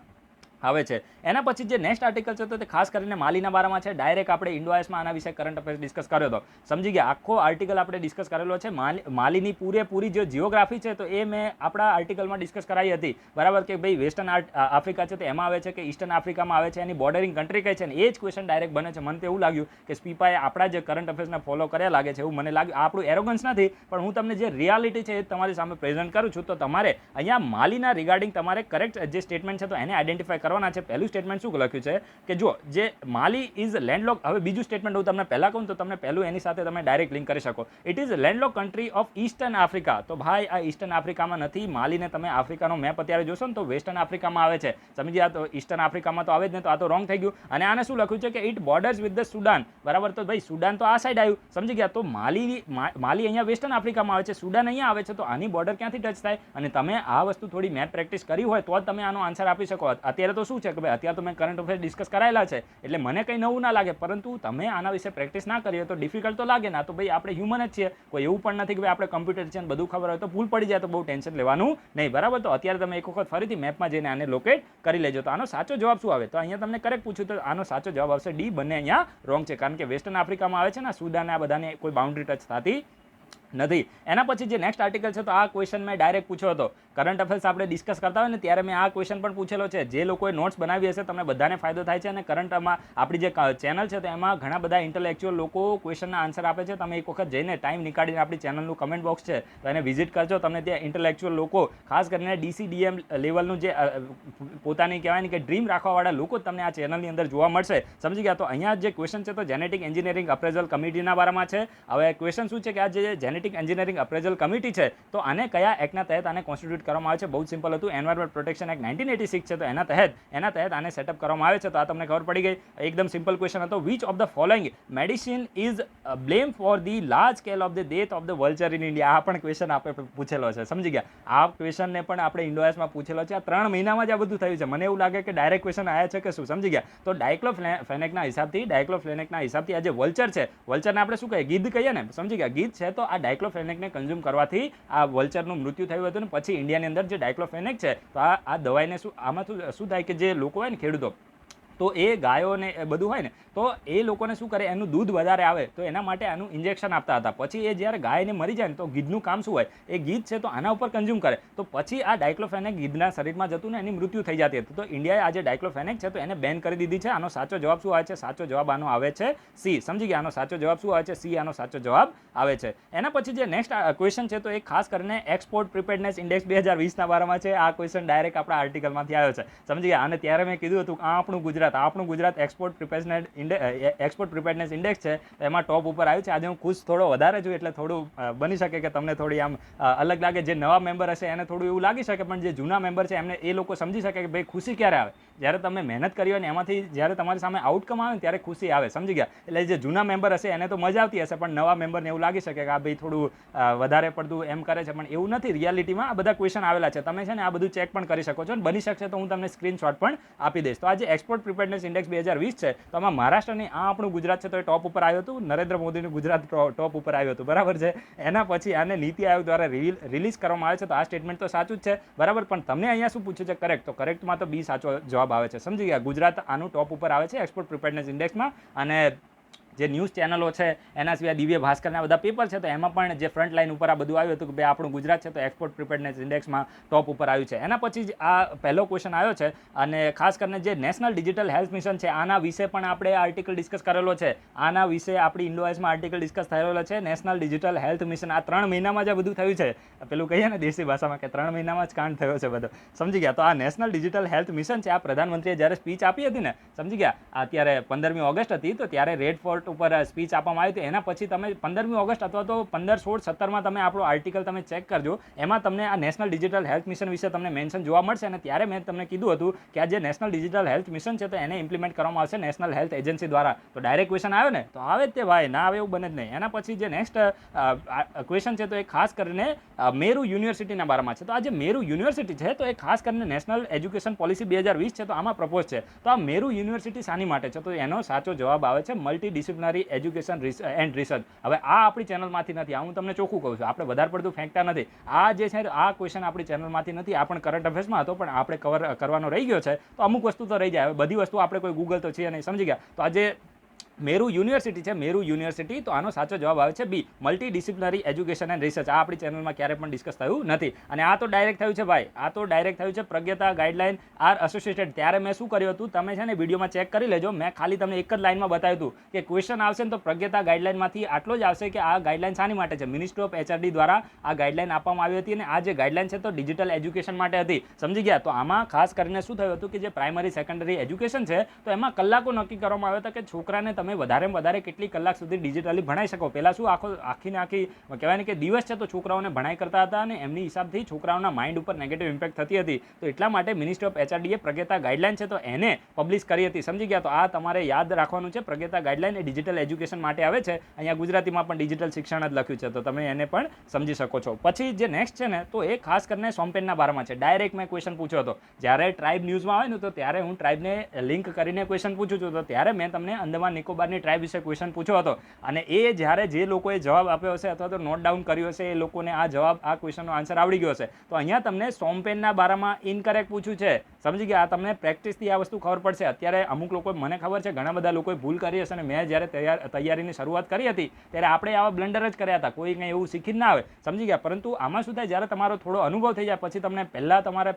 આવે છે. એના પછી જે નેક્સ્ટ આર્ટિકલ છે તો તે ખાસ કરીને માલીના બારામાં છે. ડાયરેક્ટ આપણે ઇન્ડોઆઈએસમાં આના વિશે કરંટ અફેર્સ ડિસ્કસ કર્યો હતો. સમજી ગયા? આખો આર્ટિકલ આપણે ડિસ્કસ કરેલો છે. માલીની પૂરેપૂરી જે જીઓગ્રાફી છે તો એ મેં આપણા આર્ટિકલમાં ડિસ્કસ કરાવી હતી, બરાબર. કે ભાઈ વેસ્ટર્ન આફ્રિકા છે તો એમાં આવે છે કે ઈસ્ટર્ન આફ્રિકામાં આવે છે, એની બોર્ડરિંગ કન્ટ્રી કઈ છે ને એ જ ક્વેશ્ચન ડાયરેક્ટ બને છે. મને તો એવું લાગ્યું કે સ્પીપાએ આપણા જે કરંટ અફેર્સને ફોલો કર્યા લાગે છે એવું મને લાગ્યું. આપણું એરોગન્સ નથી પણ હું તમને જે રિયાલિટી છે એ તમારી સામે પ્રેઝન્ટ કરું છું. તો તમારે અહીંયા માલીના રિગાર્ડિંગ તમારે કરેક્ટ જે સ્ટેટમેન્ટ છે તો એને આઈડેન્ટિફાય કરવાના છે. પહેલું સ્ટેટમેન્ટ શું લખ્યું છે કે જો જે માલી ઇઝ લેન્ડલોક, હવે બીજું સ્ટેટમેન્ટ હું તમને પહેલાં કહું તો તમને પહેલું એની સાથે તમે ડાયરેક્ટ લિંક કરી શકો. It is landlocked country of Eastern Africa. તો ભાઈ આ ઈસ્ટર્ન આફ્રિકામાં નથી. માલીને તમે આફ્રિકાનો મેપ અત્યારે જોશો ને તો વેસ્ટર્ન આફ્રિકામાં આવે છે, સમજી ગયા. તો ઈસ્ટર્ન આફ્રિકામાં તો આવે જ નહીં, તો આ તો રોંગ થઈ ગયું. અને આને શું લખ્યું છે કે ઇટ બોર્ડર્સ વિથ ધ સુડાન, બરાબર. તો ભાઈ સુડાન તો આ સાઈડ આવ્યું, સમજી ગયા. તો માલી અહીંયા વેસ્ટર્ન આફ્રિકામાં આવે છે, સુડાન અહીંયા આવે છે, તો આની બોર્ડર ક્યાંથી ટચ થાય? અને તમે આ વસ્તુ થોડી મેપ પ્રેક્ટિસ કરી હોય તો જ તમે આનો આન્સર આપી શકો. અત્યારે તો શું છે કે ભાઈ અત્યારે તો મેં કરંટ અફેર્સ ડિસ્કસ કરાયેલા છે એટલે મને કંઈ નવું ના લાગે, પરંતુ તમે આના વિશે પ્રેક્ટિસ ના કરી હોય તો ડિફિકલ્ટ તો લાગે ના. તો ભાઈ આપણે હ્યુમન જ છીએ, કોઈ એવું પણ નથી કે ભાઈ આપણે કમ્પ્યુટર છે બધું ખબર હોય તો ભૂલ પડી જાય તો બહુ ટેન્શન લેવાનું નહીં, બરાબર. તો અત્યારે તમે એક વખત ફરીથી મેપમાં જઈને આને લોકેટ કરી લેજો. તો આનો સાચો જવાબ શું આવે? તો અહીંયા તમને કરેક્ટ પૂછ્યું તો આનો સાચો જવાબ આવશે ડી. બંને અહીંયા રોંગ છે, કારણ કે વેસ્ટર્ન આફ્રિકામાં આવે છે ને સુદાન, આ બધાને કોઈ બાઉન્ડ્રી ટચ થતી નથી. એના પછી જે નેક્સ્ટ આર્ટિકલ છે તો આ ક્વેશ્ચન મેં ડાયરેક્ટ પૂછ્યો હતો. કરંટ અફેર્સ આપણે ડિસ્કસ કરતા હોય ને ત્યારે મેં આ ક્વેશ્ચન પણ પૂછેલો છે. જે લોકોએ નોટ્સ બનાવી હશે તમને બધાને ફાયદો થાય છે. અને કરંટમાં આપણી જે ચેનલ છે તો એમાં ઘણા બધા ઇન્ટેલેક્ચ્યુઅલ લોકો ક્વેશ્ચનના આન્સર આપે છે. તમે એક વખત જઈને ટાઈમ નીકાળીને આપણી ચેનલનું કમેન્ટ બોક્સ છે તો એને વિઝિટ કરજો. તમને ત્યાં ઇન્ટેલેક્ચ્યુઅલ લોકો, ખાસ કરીને DCDM લેવલનું જે પોતાની કહેવાય ને કે ડ્રીમ રાખવાવાળા લોકો તમને આ ચેનલની અંદર જોવા મળશે, સમજી ગયા. તો અહીંયા જે ક્વેશ્ચન છે તો જેનેટિક એન્જિનિયરિંગ અપ્રેઝલ કમિટીના બારામાં છે. હવે ક્વેશ્ચન શું છે કે આ જે જેનેટિક એન્જિનિયરિંગ અપ્રેઝલ કમિટી છે તો આને કયા એક્ટના તહેત આને કોન્સ્ટિટ્યુટ કરવામાં આવે છે? બહુ સિમ્પલ હતું, એન્વાયરમેન્ટ પ્રોટેક્શન એક્ટ 1986 છે તો એના તહેત આને સેટઅપ કરવામાં આવે છે. તો આ તમને ખબર પડી ગઈ. એકદમ સિમ્પલ ક્વેશ્ચન હતો. Which of the following medicine is blame for the large scale of the death of the vulture in India? આ પણ ક્વેશ્ચન આપણે પૂછેલો છે, સમજી ગયા. આ ક્વેશ્ચનને પણ આપણે ઇન્ડોએસમાં પૂછેલો છે. આ 3 મહિનામાં જ આ બધું થયું છે. મને એવું લાગે કે ડાયરેક્ટ ક્વેશ્ચન આવ્યા છે કે શું, સમજી ગયા. તો ડાયક્લોફેનેકના હિસાબથી આ જે વલ્ચર છે, વલ્ચરને આપણે શું કહીએ? ગીધ કહીએ ને, સમજી ગયા. ગીધ છે તો આ ડાયક્લોફેનેકને કન્ઝ્યુમ કરવાથી આ વલ્ચરનું મૃત્યુ થયું હતું. ને પછી ઇન્ડિયાની અંદર જે ડાયક્લોફેનેક છે તો આ દવાઈને આમાં શું થાય કે જે લોકો હોય ને ખેડૂતો, તો એ ગાયોને બધું હોય ને તો એ લોકોને શું કરે, એનું દૂધ વધારે આવે તો એના માટે આનું ઇન્જેક્શન આપતા હતા. પછી એ જ્યારે ગાયને મરી જાય ને તો ગીધનું કામ શું હોય, એ ગીધ છે તો આના ઉપર કન્ઝ્યુમ કરે તો પછી આ ડાયક્લોફેનેક ગીધના શરીરમાં જતું ને એની મૃત્યુ થઈ જતી હતી. તો ઇન્ડિયાએ આ જે ડાયક્લોફેનેક છે તો એને બેન કરી દીધી છે. આનો સાચો જવાબ શું આવે છે? સાચો જવાબ આનો આવે છે સી, સમજી ગયા. આનો સાચો જવાબ શું આવે છે? સી આનો સાચો જવાબ આવે છે. એના પછી જે નેક્સ્ટ ક્વેશ્ચન છે તો એ ખાસ કરીને એક્સપોર્ટ પ્રિપેર્ડનેસ ઇન્ડેક્સ 2020ના બારામાં છે. આ ક્વેશ્ચન ડાયરેક્ટ આપણા આર્ટિકલમાંથી આવ્યો છે, સમજી ગયા. અને ત્યારે મેં કીધું હતું આ આપણું ગુજરાત એક્સપોર્ટ પ્રિપેર્ડનેસ ઇન્ડેક્સ છે એમાં ટોપ ઉપર આવ્યું છે. આજે હું ખુશ થોડો વધારે છું એટલે થોડું બની શકે કે તમને થોડી આમ અલગ લાગે. જે નવા મેમ્બર હશે એને થોડું એવું લાગી શકે, પણ જે જૂના મેમ્બર છે એમને એ લોકો સમજી શકે કે ભાઈ ખુશી ક્યારે આવે, જ્યારે તમે મહેનત કરી હોય ને એમાંથી જ્યારે તમારી સામે આઉટકમ આવે ને ત્યારે ખુશી આવે, સમજી ગયા. એટલે જે જૂના મેમ્બર હશે એને તો મજા આવતી હશે, પણ નવા મેમ્બરને એવું લાગી શકે કે આ ભાઈ થોડું વધારે પડતું એમ કરે છે, પણ એવું નથી. રિયાલિટીમાં આ બધા ક્વેશ્ચન આવેલા છે. તમે છે ને આ બધું ચેક પણ કરી શકો છો. અને બની શકશે તો હું તમને સ્ક્રીનશોટ પણ આપી દઈશ. તો આ જે એક્સપોર્ટ પ્રિપેર્ડનેસ ઇન્ડેક્સ 2020 છે તો આમાં મહારાષ્ટ્રની આ આપણું ગુજરાત છે તો એ ટોપ ઉપર આવ્યું હતું. નરેન્દ્ર મોદીનું ગુજરાત ટોપ ઉપર આવ્યું હતું, બરાબર છે. એના પછી આને નીતિ આયોગ દ્વારા રિલીઝ કરવામાં આવે છે. તો આ સ્ટેટમેન્ટ તો સાચું જ છે, બરાબર. પણ તમને અહીંયા શું પૂછ્યું છે? કરેક્ટ. તો કરેક્ટમાં તો બી સાચો જવાબ આવે છે, સમજી ગયા. ગુજરાત આનું ટોપ ઉપર આવે છે એક્સપોર્ટ પ્રિપેર્ડનેસ ઇન્ડેક્સમાં. અને જે ન્યૂઝ ચેનલો છે એના સિવાય દિવ્ય ભાસ્કરના બધા પેપર છે તો એમાં પણ જે ફ્રન્ટ લાઈન ઉપર આ બધું આવ્યું હતું કે ભાઈ આપણું ગુજરાત છે તો એક્સપોર્ટ પ્રિપેર્ડનેસ ઇન્ડેક્સમાં ટોપ ઉપર આવ્યું છે. એના પછી જ આ પહેલો ક્વેશ્ચન આવ્યો છે. અને ખાસ કરીને જે નેશનલ ડિજિટલ હેલ્થ મિશન છે આના વિશે પણ આપણે આર્ટિકલ ડિસ્કસ કરેલો છે. આના વિશે આપણી ઇન્ડોએસમાં આર્ટિકલ ડિસ્કસ થયેલો છે. નેશનલ ડિજિટલ હેલ્થ મિશન આ 3 મહિનામાં જ બધું થયું છે. પેલું કહીએ ને દેશી ભાષામાં કે 3 મહિનામાં જ કાંડ થયો છે બધો, સમજી ગયા. તો આ નેશનલ ડિજિટલ હેલ્થ મિશન છે. આ પ્રધાનમંત્રીએ જ્યારે સ્પીચ આપી હતી ને, સમજી ગયા, અત્યારે 15મી ઓગસ્ટ હતી તો ત્યારે રેડ ફોર્ટ ઉપર સ્પીચ આપવામાં આવી હતી. એના પછી તમે 15મી ઓગસ્ટ અથવા તો 15, 16, 17માં તમે આપણો આર્ટિકલ તમે ચેક કરજો. એમાં તમને આ નેશનલ ડિજિટલ હેલ્થ મિશન વિશે તમને મેન્શન જોવા મળશે. અને ત્યારે મેં તમને કીધું હતું કે આ જે નેશનલ ડિજિટલ હેલ્થ મિશન છે તો એને ઇમ્પ્લિમેન્ટ કરવામાં આવશે નેશનલ હેલ્થ એજન્સી દ્વારા. તો ડાયરેક્ટ ક્વેશ્ચન આવ્યો ને તો આવે જ તે ભાઈ, ના આવે એવું બને જ નહીં. એના પછી જે નેક્સ્ટ ક્વેશ્ચન છે તો એ ખાસ કરીને મેરુ યુનિવર્સિટીના બારામાં છે. તો આ જે મેરુ યુનિવર્સિટી છે તો એ ખાસ કરીને નેશનલ એજ્યુકેશન પોલિસી 2020 છે તો આમાં પ્રપોઝ છે. તો આ મેરુ યુનિવર્સિટી શાની માટે છે? તો એનો સાચો જવાબ આવે છે multi disciplinary education and research. હવે આ આપણી ચેનલમાંથી નથી, આ હું તમને ચોખ્ખું કહું છું. આપણે વધારે પડતું ફેંકતા નથી. આ જે છે આ ક્વેશ્ચન આપણી ચેનલમાંથી નથી. આ પણ કરંટ અફેર્સમાં હતો પણ આપણે કવર કરવાનો રહી ગયો છે. તો અમુક વસ્તુ તો રહી જાય. હવે બધી વસ્તુ આપણે કોઈ ગૂગલ તો છીએ નહીં, સમજી ગયા. તો આજે મેરુ યુનિવર્સિટી છે, મેરુ યુનિવર્સિટી. તો આનો સાચો જવાબ આવે છે B, multi disciplinary education and research. આ આપણી ચેનલમાં ક્યારે પણ ડિસ્કસ થયું નથી. અને આ તો ડાયરેક્ટ થયું છે ભાઈ, આ તો ડાયરેક્ટ થયું છે પ્રજ્ઞતા ગાઈડલાઇન આર એસોસિએટેડ. ત્યારે મેં શું કર્યું હતું, તમે છે ને વિડીયોમાં ચેક કરી લેજો. મેં ખાલી તમને એક જ લાઇનમાં બતાવ્યું હતું કે ક્વેશ્ચન આવશે ને તો પ્રજ્ઞતા ગાઈડલાઇનમાંથી આટલો જ આવશે કે આ ગાઈડલાઇન શાની માટે છે. મિનિસ્ટ્રી ઓફ HRD દ્વારા આ ગાઈડલાઇન આપવામાં આવી હતી અને આ જે ગાઈડલાઇન છે તો ડિજિટલ એજ્યુકેશન માટે હતી. સમજી ગયા? તો આમાં ખાસ કરીને શું થયું હતું કે જે પ્રાઇમરી સેકન્ડરી એજ્યુકેશન છે તો એમાં કલાકો નક્કી કરવામાં આવ્યા હતા કે છોકરાને તમે વધારેમાં વધારે કેટલી કલાક સુધી ડિજિટલી ભણાઈ શકો. પહેલાં શું આખીને આખી કહેવાય ને કે દિવસ છે તો છોકરાઓને ભણાઈ કરતા હતા અને એમની હિસાબથી છોકરાઓના માઇન્ડ ઉપર નેગેટિવ ઇમ્પેક્ટ થતી હતી. તો એટલા માટે મિનિસ્ટ્રી ઓફ HRD એ પ્રજ્ઞતા ગાઈડલાઇન છે તો એને પબ્લિશ કરી હતી. સમજી ગયા? તો આ તમારે યાદ રાખવાનું છે. પ્રજ્ઞતા ગાઈડલાઇન એ ડિજિટલ એજ્યુકેશન માટે આવે છે. અહીંયા ગુજરાતીમાં પણ ડિજિટલ શિક્ષણ જ લખ્યું છે તો તમે એને પણ સમજી શકો છો. પછી જે નેક્સ્ટ છે ને તો એ ખાસ કરીને સોમપેનના બારામાં છે. ડાયરેક્ટ મેં ક્વેશ્ચન પૂછ્યો હતો જ્યારે ટ્રાઇબ ન્યૂઝમાં આવે ને તો ત્યારે હું ટ્રાઇબને લિંક કરીને ક્વેશ્ચન પૂછું છું. તો ત્યારે મેં તમને અંદમાન નિકોબારની ટ્રાઇબ વિશે ક્વેશ્ચન પૂછ્યો હતો અને એ જ્યારે જે લોકોએ જવાબ આપ્યો હશે અથવા તો નોટ ડાઉન કર્યો હશે એ લોકોને આ જવાબ આ ક્વેશ્ચનનો આન્સર આવડી ગયો હશે. તો અહીંયા તમને સોમપેનના બારામાં ઇનકરેક્ટ પૂછ્યું છે. સમજી ગયા? આ તમને પ્રેક્ટિસથી આ વસ્તુ ખબર પડશે. અત્યારે અમુક લોકો, મને ખબર છે ઘણા બધા લોકોએ ભૂલ કરી હશે અને મેં જ્યારે તૈયારીની શરૂઆત કરી હતી ત્યારે આપણે આવા બ્લન્ડર જ કર્યા હતા. કોઈ કંઈ એવું શીખી જ ના આવે. સમજી ગયા? પરંતુ આમાં શું થાય, જ્યારે તમારો થોડો અનુભવ થઈ જાય પછી તમને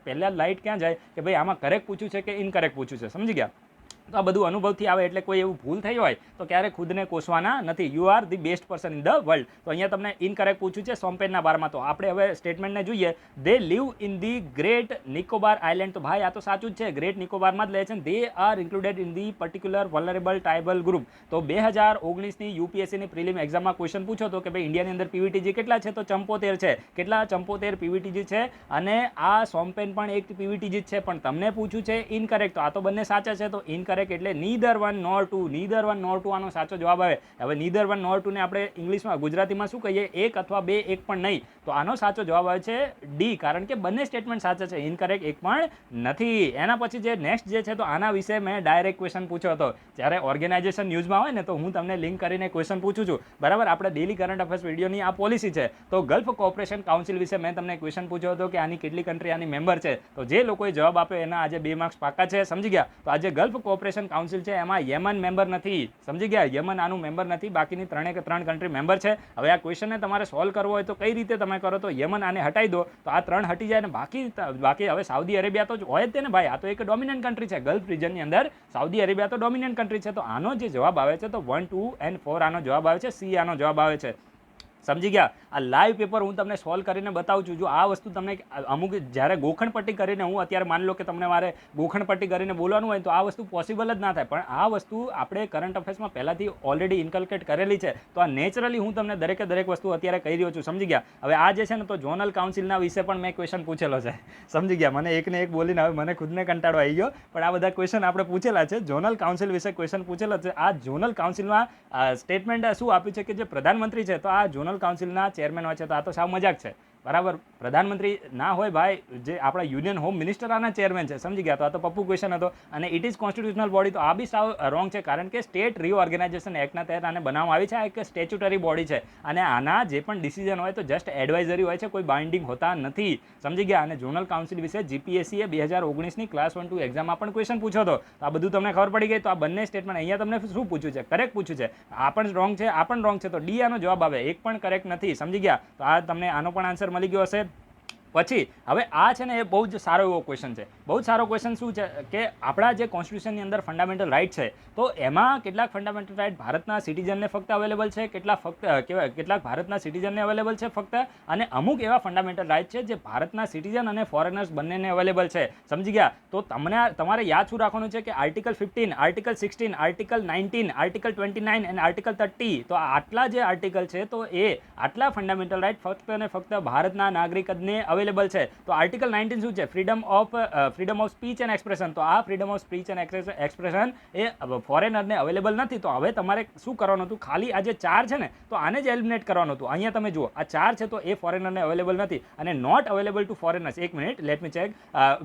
પહેલાં લાઇટ ક્યાં જાય કે ભાઈ આમાં કરેક્ટ પૂછ્યું છે કે ઇનકરેક્ટ પૂછ્યું છે. સમજી ગયા? તો આ બધું અનુભવથી આવે એટલે કોઈ એવું ભૂલ થઈ હોય તો ક્યારે ખુદને કોસવાના નથી. You are the best person in the world. તો અહીંયા તમને ઇનકરેક્ટ પૂછ્યું છે સોમપેનના બારમાં. તો આપણે હવે સ્ટેટમેન્ટને જોઈએ. They live in the Great Nicobar island. તો ભાઈ આ તો સાચું જ છે, ગ્રેટ નિકોબારમાં જ લે છે. They are included in the particular વલરેબલ tribal group. તો 2019ની યુપીએસસીની પ્રિલિમ એક્ઝામમાં ક્વેશ્ચન પૂછ્યો હતો કે ભાઈ ઇન્ડિયાની અંદર પીવીટીજી કેટલા છે તો 74 છે. કેટલા? 74 પીવીટીજી છે અને આ સોમપેન પણ એક પીવીટીજી છે. પણ તમને પૂછ્યું છે ઇનકરેક્ટ. તો આ તો બંને સાચા છે તો ઇનકરેક્ટ એટલે neither one nor two. Neither one nor two આનો સાચો જવાબ આવે. હવે નીધર વન નોર ટુ ને આપણે ઇંગ્લિશમાં ગુજરાતીમાં શું કહીએ? એક અથવા બે, એક પણ નહીં. તો આનો સાચો જવાબ આવે છે ડી, કારણ કે બંને સ્ટેટમેન્ટ સાચા છે. ઇનકરેક્ટ એક પણ નથી. એના પછી જે નેક્સ્ટ જે છે તો આના વિશે મેં ડાયરેક્ટ ક્વેશ્ચન પૂછ્યો હતો. જ્યારે ઓર્ગેનાઇઝેશન ન્યૂઝમાં હોય ને તો હું તમને લિંક કરીને ક્વેશ્ચન પૂછું છું. બરાબર? આપણે ડેલી કરંટ અફેર્સ વિડીયોની આ પોલિસી છે. તો ગલ્ફ કોઓપરેશન કાઉન્સિલ વિશે મેં તમને ક્વેશ્ચન પૂછ્યો હતો કે આની કેટલી કન્ટ્રી આની મેમ્બર છે. તો જે લોકોએ જવાબ આપ્યો એના આજે 2 માર્ક્સ પાકા છે. સમજી ગયા? તો આજે ગલ્ફ કોઓપરેશન કાઉન્સિલ છે એમાં યમન મેમ્બર નથી. સમજી ગયા? યમન આનું મેમ્બર નથી. બાકીની 3 કન્ટ્રી મેમ્બર છે. હવે આ ક્વેશ્ચનને તમારે સોલ્વ કરવો હોય તો કઈ રીતે તમે કરો? તો યમન આને હટાવી દો તો આ 3 હટી જાય ને બાકી હવે સાઉદી અરેબિયા તો હોય જ ને ભાઈ. આ તો એક ડોમિનન્ટ કન્ટ્રી છે ગલ્ફ રિજનની અંદર. સાઉદી અરેબિયા તો ડોમિનન્ટ કન્ટ્રી છે. તો આનો જે જવાબ આવે છે તો 1, 2 and 4 આનો જવાબ આવે છે. સી આનો જવાબ આવે છે. સમજી ગયા? આ લાઈવ પેપર હું તમને સોલ્વ કરીને બતાવું છું. જો આ વસ્તુ તમને અમુક જ્યારે ગોખણપટ્ટી કરીને, હું અત્યારે માની લો કે તમને મારે ગોખણપટ્ટી કરીને બોલવાનું હોય તો આ વસ્તુ પોસિબલ જ ના થાય. પણ આ વસ્તુ આપણે કરંટ અફેર્સમાં પહેલાંથી ઓલરેડી ઇન્કલ્કેટ કરેલી છે. તો આ નેચરલી હું તમને દરેકે દરેક વસ્તુ અત્યારે કહી રહ્યો છું. સમજી ગયા? હવે આ જે છે ને તો ઝોનલ કાઉન્સિલના વિશે પણ મેં ક્વેશ્ચન પૂછેલો છે. સમજી ગયા? મને એકને એક બોલીને હવે મને ખુદને કંટાળો આવી ગયો. પણ આ બધા ક્વેશ્ચન આપણે પૂછેલા છે. ઝોનલ કાઉન્સિલ વિશે ક્વેશ્ચન પૂછેલો છે. આ ઝોનલ કાઉન્સિલમાં સ્ટેટમેન્ટ શું આપ્યું છે કે જે પ્રધાનમંત્રી છે તો આ ઝોનલ કાઉન્સિલના ચેરમેન હોય છે. તો આ તો સાવ મજાક છે. બરાબર? પ્રધાનમંત્રી ના હોય ભાઈ, જે આપણા યુનિયન હોમ મિનિસ્ટર આના ચેરમેન છે. સમજી ગયા? તો આ તો પપ્પુ ક્વેશ્ચન હતો. અને ઇટ ઇઝ કોન્સ્ટિટ્યુશનલ બોડી. તો આ બી સાવ રોંગ છે, કારણ કે સ્ટેટ રીઓર્ગેનાઇઝેશન એક્ટના તહેત આને બનાવવામાં આવી છે. આ એક સ્ટેચ્યુટરી બોડી છે અને આના જે પણ ડિસિઝન હોય તો જસ્ટ એડવાઇઝરી હોય છે, કોઈ બાઇન્ડિંગ હોતા નથી. સમજી ગયા? અને ઝોનલ કાઉન્સિલ વિશે જીપીએસસીએ 2019ની ક્લાસ 1-2 એક્ઝામમાં પણ ક્વેશ્ચન પૂછ્યો હતો. તો આ બધું તમને ખબર પડી ગઈ. તો આ બંને સ્ટેટમેન્ટ અહીંયા તમને શું પૂછ્યું છે? કરેક્ટ પૂછ્યું છે. આ પણ રોંગ છે, આ પણ રોંગ છે. તો ડી આનો જવાબ આવે. એક પણ કરેક્ટ નથી. સમજી ગયા? તો આ તમને આનો પણ આન્સર મળી ગયો હશે. પછી હવે આ છે ને એ બહુ જ સારો એવો ક્વેશ્ચન છે. બહુ જ સારો ક્વેશ્ચન શું છે કે આપણા જે કોન્સ્ટિટ્યુશનની અંદર ફંડામેન્ટલ રાઇટ છે તો એમાં કેટલાક ફંડામેન્ટલ રાઇટ ભારતના સિટીઝનને ફક્ત અવેલેબલ છે, કેટલાક ભારતના સિટીઝનને અવેલેબલ છે ફક્ત, અને અમુક એવા ફંડામેન્ટલ રાઇટ છે જે ભારતના સિટીઝન અને ફોરેનર્સ બંનેને અવેલેબલ છે. સમજી ગયા? તો તમારે યાદ શું રાખવાનું છે કે આર્ટિકલ 15, આર્ટિકલ 16, આર્ટિકલ 19, આર્ટિકલ 29 અને આર્ટિકલ 30. તો આટલા જે આર્ટિકલ છે તો એ આટલા ફંડામેન્ટલ રાઇટ ફક્ત અને ફક્ત ભારતના નાગરિકને અવેલેબલ છે. તો આર્ટિકલ 19 શું છે? Freedom of speech and expression. તો આ freedom of speech and expression એ ફોરેનરને અવેલેબલ નથી. તો હવે તમારે શું કરવાનું હતું? ખાલી આ જે 4 છે ને તો આને જ એલિમિનેટ કરવાનું હતું. અહીંયા તમે જુઓ આ 4 છે તો એ ફોરેનરને અવેલેબલ નથી અને નોટ અવેલેબલ ટુ ફોરેનર્સ. એક minute, let me check.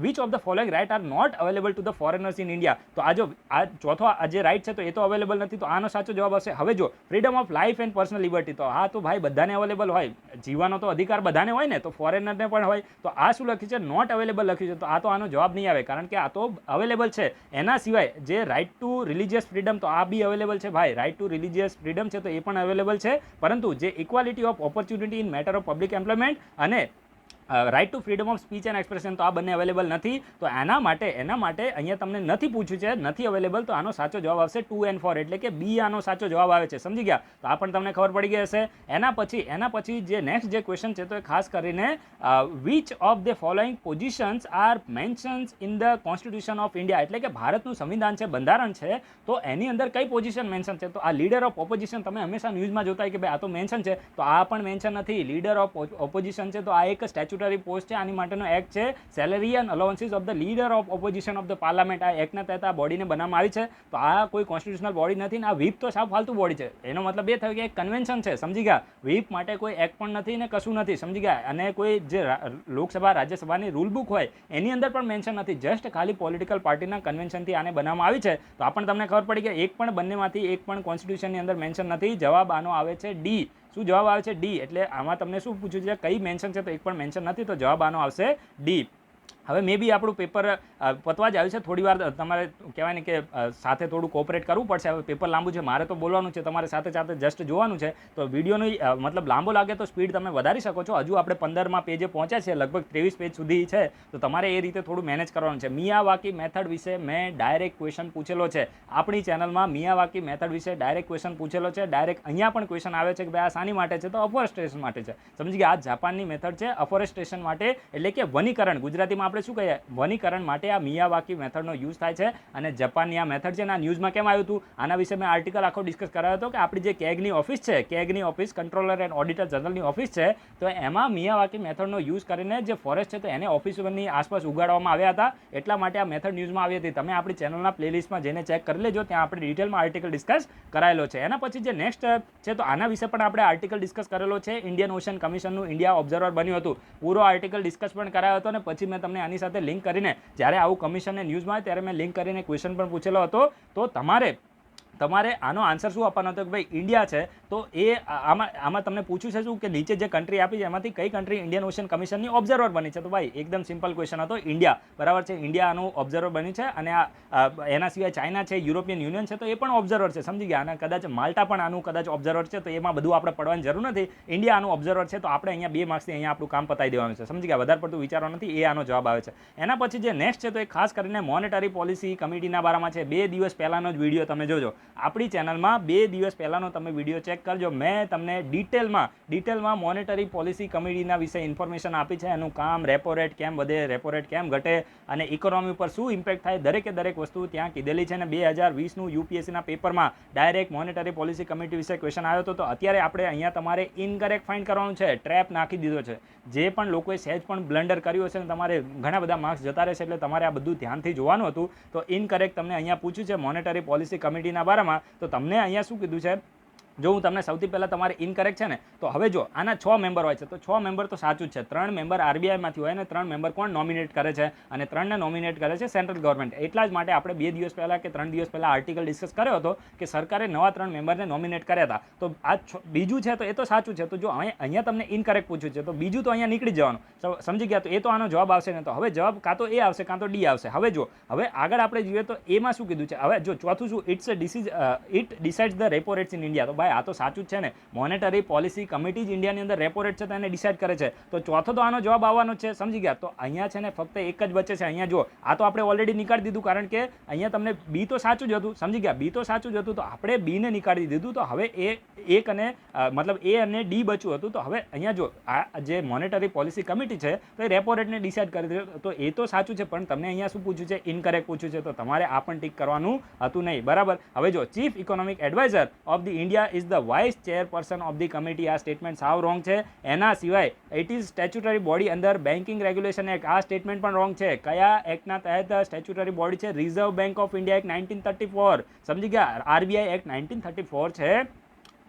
Which of the following right are not available to the foreigners in India. તો આ ચોથો આ જે રાઇટ છે તો એ તો અવેલેબલ નથી. તો આનો સાચો જવાબ હશે. હવે જો freedom of life and personal liberty. તો આ તો ભાઈ બધાને અવેલેબલ હોય. જીવવાનો તો અધિકાર બધાને હોય ને, તો ફોરેનરને પણ પણ હોય તો આ શું લખ્યું છે, નોટ અવેલેબલ લખ્યું છે, તો આ તો આનો જવાબ નહીં આવે, કારણ કે આ તો અવેલેબલ છે. એના સિવાય જે રાઇટ ટુ રિલિજિયસ ફ્રીડમ, તો આ બી અવેલેબલ છે ભાઈ, રાઇટ ટુ રિલિજિયસ ફ્રીડમ છે તો એ પણ અવેલેબલ છે, પરંતુ જે equality of opportunity in matter of public employment અને right to freedom of speech and expression, તો આ બંને અવેલેબલ નથી. તો એના માટે અહીંયા તમને નથી પૂછ્યું છે, નથી અવેલેબલ, તો આનો સાચો જવાબ આવશે 2 and 4, એટલે કે બી આનો સાચો જવાબ આવે છે. સમજી ગયા? તો આ પણ તમને ખબર પડી ગઈ હશે. એના પછી જે નેક્સ્ટ જે ક્વેશ્ચન છે તો એ ખાસ કરીને which of the following positions are mentions in the constitution of India, એટલે કે ભારતનું સંવિધાન છે, બંધારણ છે, તો એની અંદર કઈ પોઝિશન મેન્શન છે. તો આ લીડર ઓફ ઓપોઝિશન તમે હંમેશા ન્યૂઝમાં જોતા હોય કે ભાઈ આ તો મેન્શન છે, તો આ પણ મેન્શન નથી. લીડર ઓફ ઓપોઝિશન છે તો આ એક સ્ટેચ્યુટરી પોસ્ટ છે, આની માટેનો એક્ટ છે salary and allowances of the leader of opposition of the parliament. આ એક્ટના તહેત આ બોડીને બનાવવામાં આવી છે, તો આ કોઈ કોન્સ્ટિટ્યુશનલ બોડી નથી ને આ વ્હીપ તો સાવ ફાલતુ બોડી છે. એનો મતલબ એ થયો કે એક કન્વેન્શન છે, સમજી ગયા? વ્હીપ માટે કોઈ એક્ટ પણ નથી ને કશું નથી, સમજી ગયા? અને કોઈ જે લોકસભા રાજ્યસભાની રૂલ બુક હોય એની અંદર પણ મેન્શન નથી, જસ્ટ ખાલી પોલિટિકલ પાર્ટીના કન્વેન્શનથી આને બનાવવામાં આવી છે. તો આ પણ તમને ખબર પડી કે એક પણ બંનેમાંથી એક પણ કોન્સ્ટિટ્યુશનની અંદર મેન્શન નથી. જવાબ આનો આવે છે ડી. શું જવાબ આવે છે? ડી. એટલે આમાં તમને શું પૂછ્યું છે, કઈ મેન્શન છે, તો એક પણ મેન્શન નથી, તો જવાબ આનો આવશે ડી. હવે મે બી આપણું પેપર પતવા જ આવ્યું છે, થોડી વાર તમારે કહેવાય ને કે સાથે થોડું કોઓપરેટ કરવું પડશે. હવે પેપર લાંબુ છે, મારે તો બોલવાનું છે, તમારે સાથે સાથે જસ્ટ જોવાનું છે, તો વિડીયોનો મતલબ લાંબો લાગે તો સ્પીડ તમે વધારી શકો છો. હજુ આપણે 15મા પેજે પહોંચ્યા છે, લગભગ 23 પેજ સુધી છે, તો તમારે એ રીતે થોડું મેનેજ કરવાનું છે. મિયાવાકી મેથડ વિશે મેં ડાયરેક્ટ ક્વેશ્ચન પૂછેલો છે આપણી ચેનલમાં. મિયાવાકી મેથડ વિશે ડાયરેક્ટ ક્વેશ્ચન પૂછેલો છે, ડાયરેક્ટ અહીંયા પણ ક્વેશ્ચન આવે છે કે ભાઈ આ શાની માટે છે, તો અફોરેસ્ટેશન માટે છે. સમજી ગયા? આ જાપાનની મેથડ છે અફોરેસ્ટેશન માટે, એટલે કે વનીકરણ. ગુજરાતીમાં આપણે શું કહીએ, વનીકરણ માટે આ મિયાવાકી મેથડનો યુઝ થાય છે. અને જાપાનની આ મેથડ છે ને આ ન્યૂઝમાં કેમ આવ્યું હતું, આના વિશે મેં આર્ટિકલ આખો ડિસ્કસ કરાયો હતો કે આપણી જે કેગની ઓફિસ છે, કેગની ઓફિસ કંટ્રોલર એન્ડ ઓડિટર જનરલની ઓફિસ છે, તો એમાં મિયાવાકી મેથડનો યુઝ કરીને જે ફોરેસ્ટ છે તો એને ઓફિસની આસપાસ ઉગાડવામાં આવ્યા હતા, એટલા માટે આ મેથડ ન્યૂઝમાં આવી હતી. તમે આપણી ચેનલના પ્લેલિસ્ટમાં જઈને ચેક કરી લેજો, ત્યાં આપણે ડિટેલમાં આર્ટિકલ ડિસ્કસ કરાયેલો છે. એના પછી જે નેક્સ્ટ છે તો આના વિશે પણ આપણે આર્ટિકલ ડિસ્કસ કરેલો છે. ઇન્ડિયન ઓશન કમિશનનું ઇન્ડિયા ઓબ્ઝર્વર બન્યું હતું, પૂરો આર્ટિકલ ડિસ્કસ પણ કરાયો હતો, અને પછી મેં તમને આની સાથે લિંક કરીને, જ્યારે આવું કમિશનને ન્યૂઝમાં આવે ત્યારે મેં લિંક કરીને ક્વેશ્ચન પણ પૂછેલો હતો. તો તમારે આનો આન્સર શું આપવાનો હતો કે ભાઈ ઇન્ડિયા છે, તો એ આમાં તમને પૂછ્યું છે શું કે નીચે જે કન્ટ્રી આપી છે એમાંથી કઈ કન્ટ્રી ઇન્ડિયન ઓશન કમિશનની ઓબ્ઝર્વર બની છે. તો ભાઈ એકદમ સિમ્પલ ક્વેશ્ચન હતો, ઇન્ડિયા. બરાબર છે, ઇન્ડિયા આનું ઓબ્ઝર્વર બની છે. અને એના સિવાય ચાઇના છે, યુરોપિયન યુનિયન છે, તો એ પણ ઓબ્ઝર્વર છે, સમજી ગયા? અને કદાચ માલ્ટા પણ આનું કદાચ ઓબ્ઝર્વર છે, તો એમાં બધું આપણે પડવાની જરૂર નથી. ઇન્ડિયા આનું ઓબ્ઝર્વર છે, તો આપણે અહીંયા 2 માર્ક્સથી અહીંયા આપણું કામ પતાવી દેવાનું છે, સમજી ગયા? વધારે પડતું વિચારવાનું નથી, એ આનો જવાબ આવે છે. એના પછી જે નેક્સ્ટ છે તો એ ખાસ કરીને મોનેટરી પોલિસી કમિટીના બારામાં છે. 2 દિવસ પહેલાનો જ વિડીયો તમે જોજો આપણી ચેનલમાં, 2 દિવસ પહેલાનો તમે વિડીયો ચેક કરજો. મેં તમને ડિટેલમાં મોનેટરી પોલિસી કમિટીના વિશે ઇન્ફોર્મેશન આપી છે, એનું કામ, રેપો રેટ કેમ વધે, રેપો રેટ કેમ ઘટે, અને ઇકોનોમી ઉપર શું ઇમ્પેક્ટ થાય, દરેકે દરેક વસ્તુ ત્યાં કીધેલી છે. ને 2020નું યુપીએસસીના પેપરમાં ડાયરેક્ટ મોનેટરી પોલિસી કમિટી વિશે ક્વેશ્ચન આવ્યો હતો. તો અત્યારે આપણે અહીંયા તમારે ઇનકરેક્ટ ફાઇન્ડ કરવાનું છે, ટ્રેપ નાખી દીધો છે. જે પણ લોકોએ સહેજ પણ બ્લન્ડર કર્યું હશે ને તમારે ઘણા બધા માર્ક્સ જતા રહેશે, એટલે તમારે આ બધું ધ્યાનથી જોવાનું હતું. તો ઇનકરેક્ટ તમને અહીંયા પૂછ્યું છે મોનેટરી પોલિસી કમિટીના બારામાં, તો તમને અહીંયા શું કીધું છે, જો હું તમને સૌથી પહેલાં તમારે ઇનકરેક્ટ છે ને, તો હવે જો આના 6 મેમ્બર હોય છે, તો 6 મેમ્બર તો સાચું જ છે. 3 મેમ્બર આરબીઆઈમાંથી હોય, અને 3 મેમ્બર કોણ નોમિનેટ કરે છે, અને 3ને નોમિનેટ કરે છે સેન્ટ્રલ ગવર્મેન્ટ. એટલા જ માટે આપણે 2 દિવસ પહેલાં કે 3 દિવસ પહેલાં આર્ટિકલ ડિસ્કસ કર્યો હતો કે સરકારે નવા 3 મેમ્બરને નોમિનેટ કર્યા હતા. તો આ બીજું છે તો એ તો સાચું છે. તો જો અહીંયા તમને ઇનકરેક્ટ પૂછ્યું છે, તો બીજું તો અહીંયા નીકળી જવાનું, સમજી ગયા? તો એ તો આનો જવાબ આવશે ને, તો હવે જવાબ કાં તો એ આવશે કાં તો ડી આવશે. હવે આગળ આપણે જોઈએ તો એમાં શું કીધું છે. હવે જો ચોથું શું, it ડિસાઇડ્સ the repo rates in India. તો ભાઈ આ તો સાચું જ છે ને, મોનેટરી પોલિસી કમિટી જ ઇન્ડિયાની અંદર રેપો રેટ છે તો એને ડિસાઇડ કરે છે, તો ચોથો તો આનો જવાબ આવવાનો છે, સમજી ગયા? તો અહીંયા છે ને ફક્ત એક જ બચે છે. અહીંયા જો આ તો આપણે ઓલરેડી નીકાળી દીધું, કારણ કે અહીંયા તમને બી તો સાચું જ હતું, સમજી ગયા? બી તો સાચું જ હતું, તો આપણે બીને નીકાળી દીધું. તો હવે એક અને મતલબ એ અને ડી બચ્યું હતું. તો હવે અહીંયા જો આ જે મોનેટરી પોલિસી કમિટી છે તો એ રેપો રેટને ડિસાઇડ કરી દીધો, તો એ તો સાચું છે, પણ તમને અહીંયા શું પૂછ્યું છે, ઇનકરેક્ટ પૂછ્યું છે, તો તમારે આ પણ ટીક કરવાનું હતું નહીં. બરાબર. હવે જો chief economic adviser of the India is the vice chairperson of the committee. આ સ્ટેટમેન્ટ સાવ રોંગ છે. એના સિવાય it is statutory body under banking regulation act. આ સ્ટેટમેન્ટ પણ રોંગ છે. કયા એક્ટના તહેત સ્ટેચ્યુટરી બોડી છે? Reserve Bank of India act 1934, સમજી ગયા? આરબીઆઈ એક્ટ 1934 છે.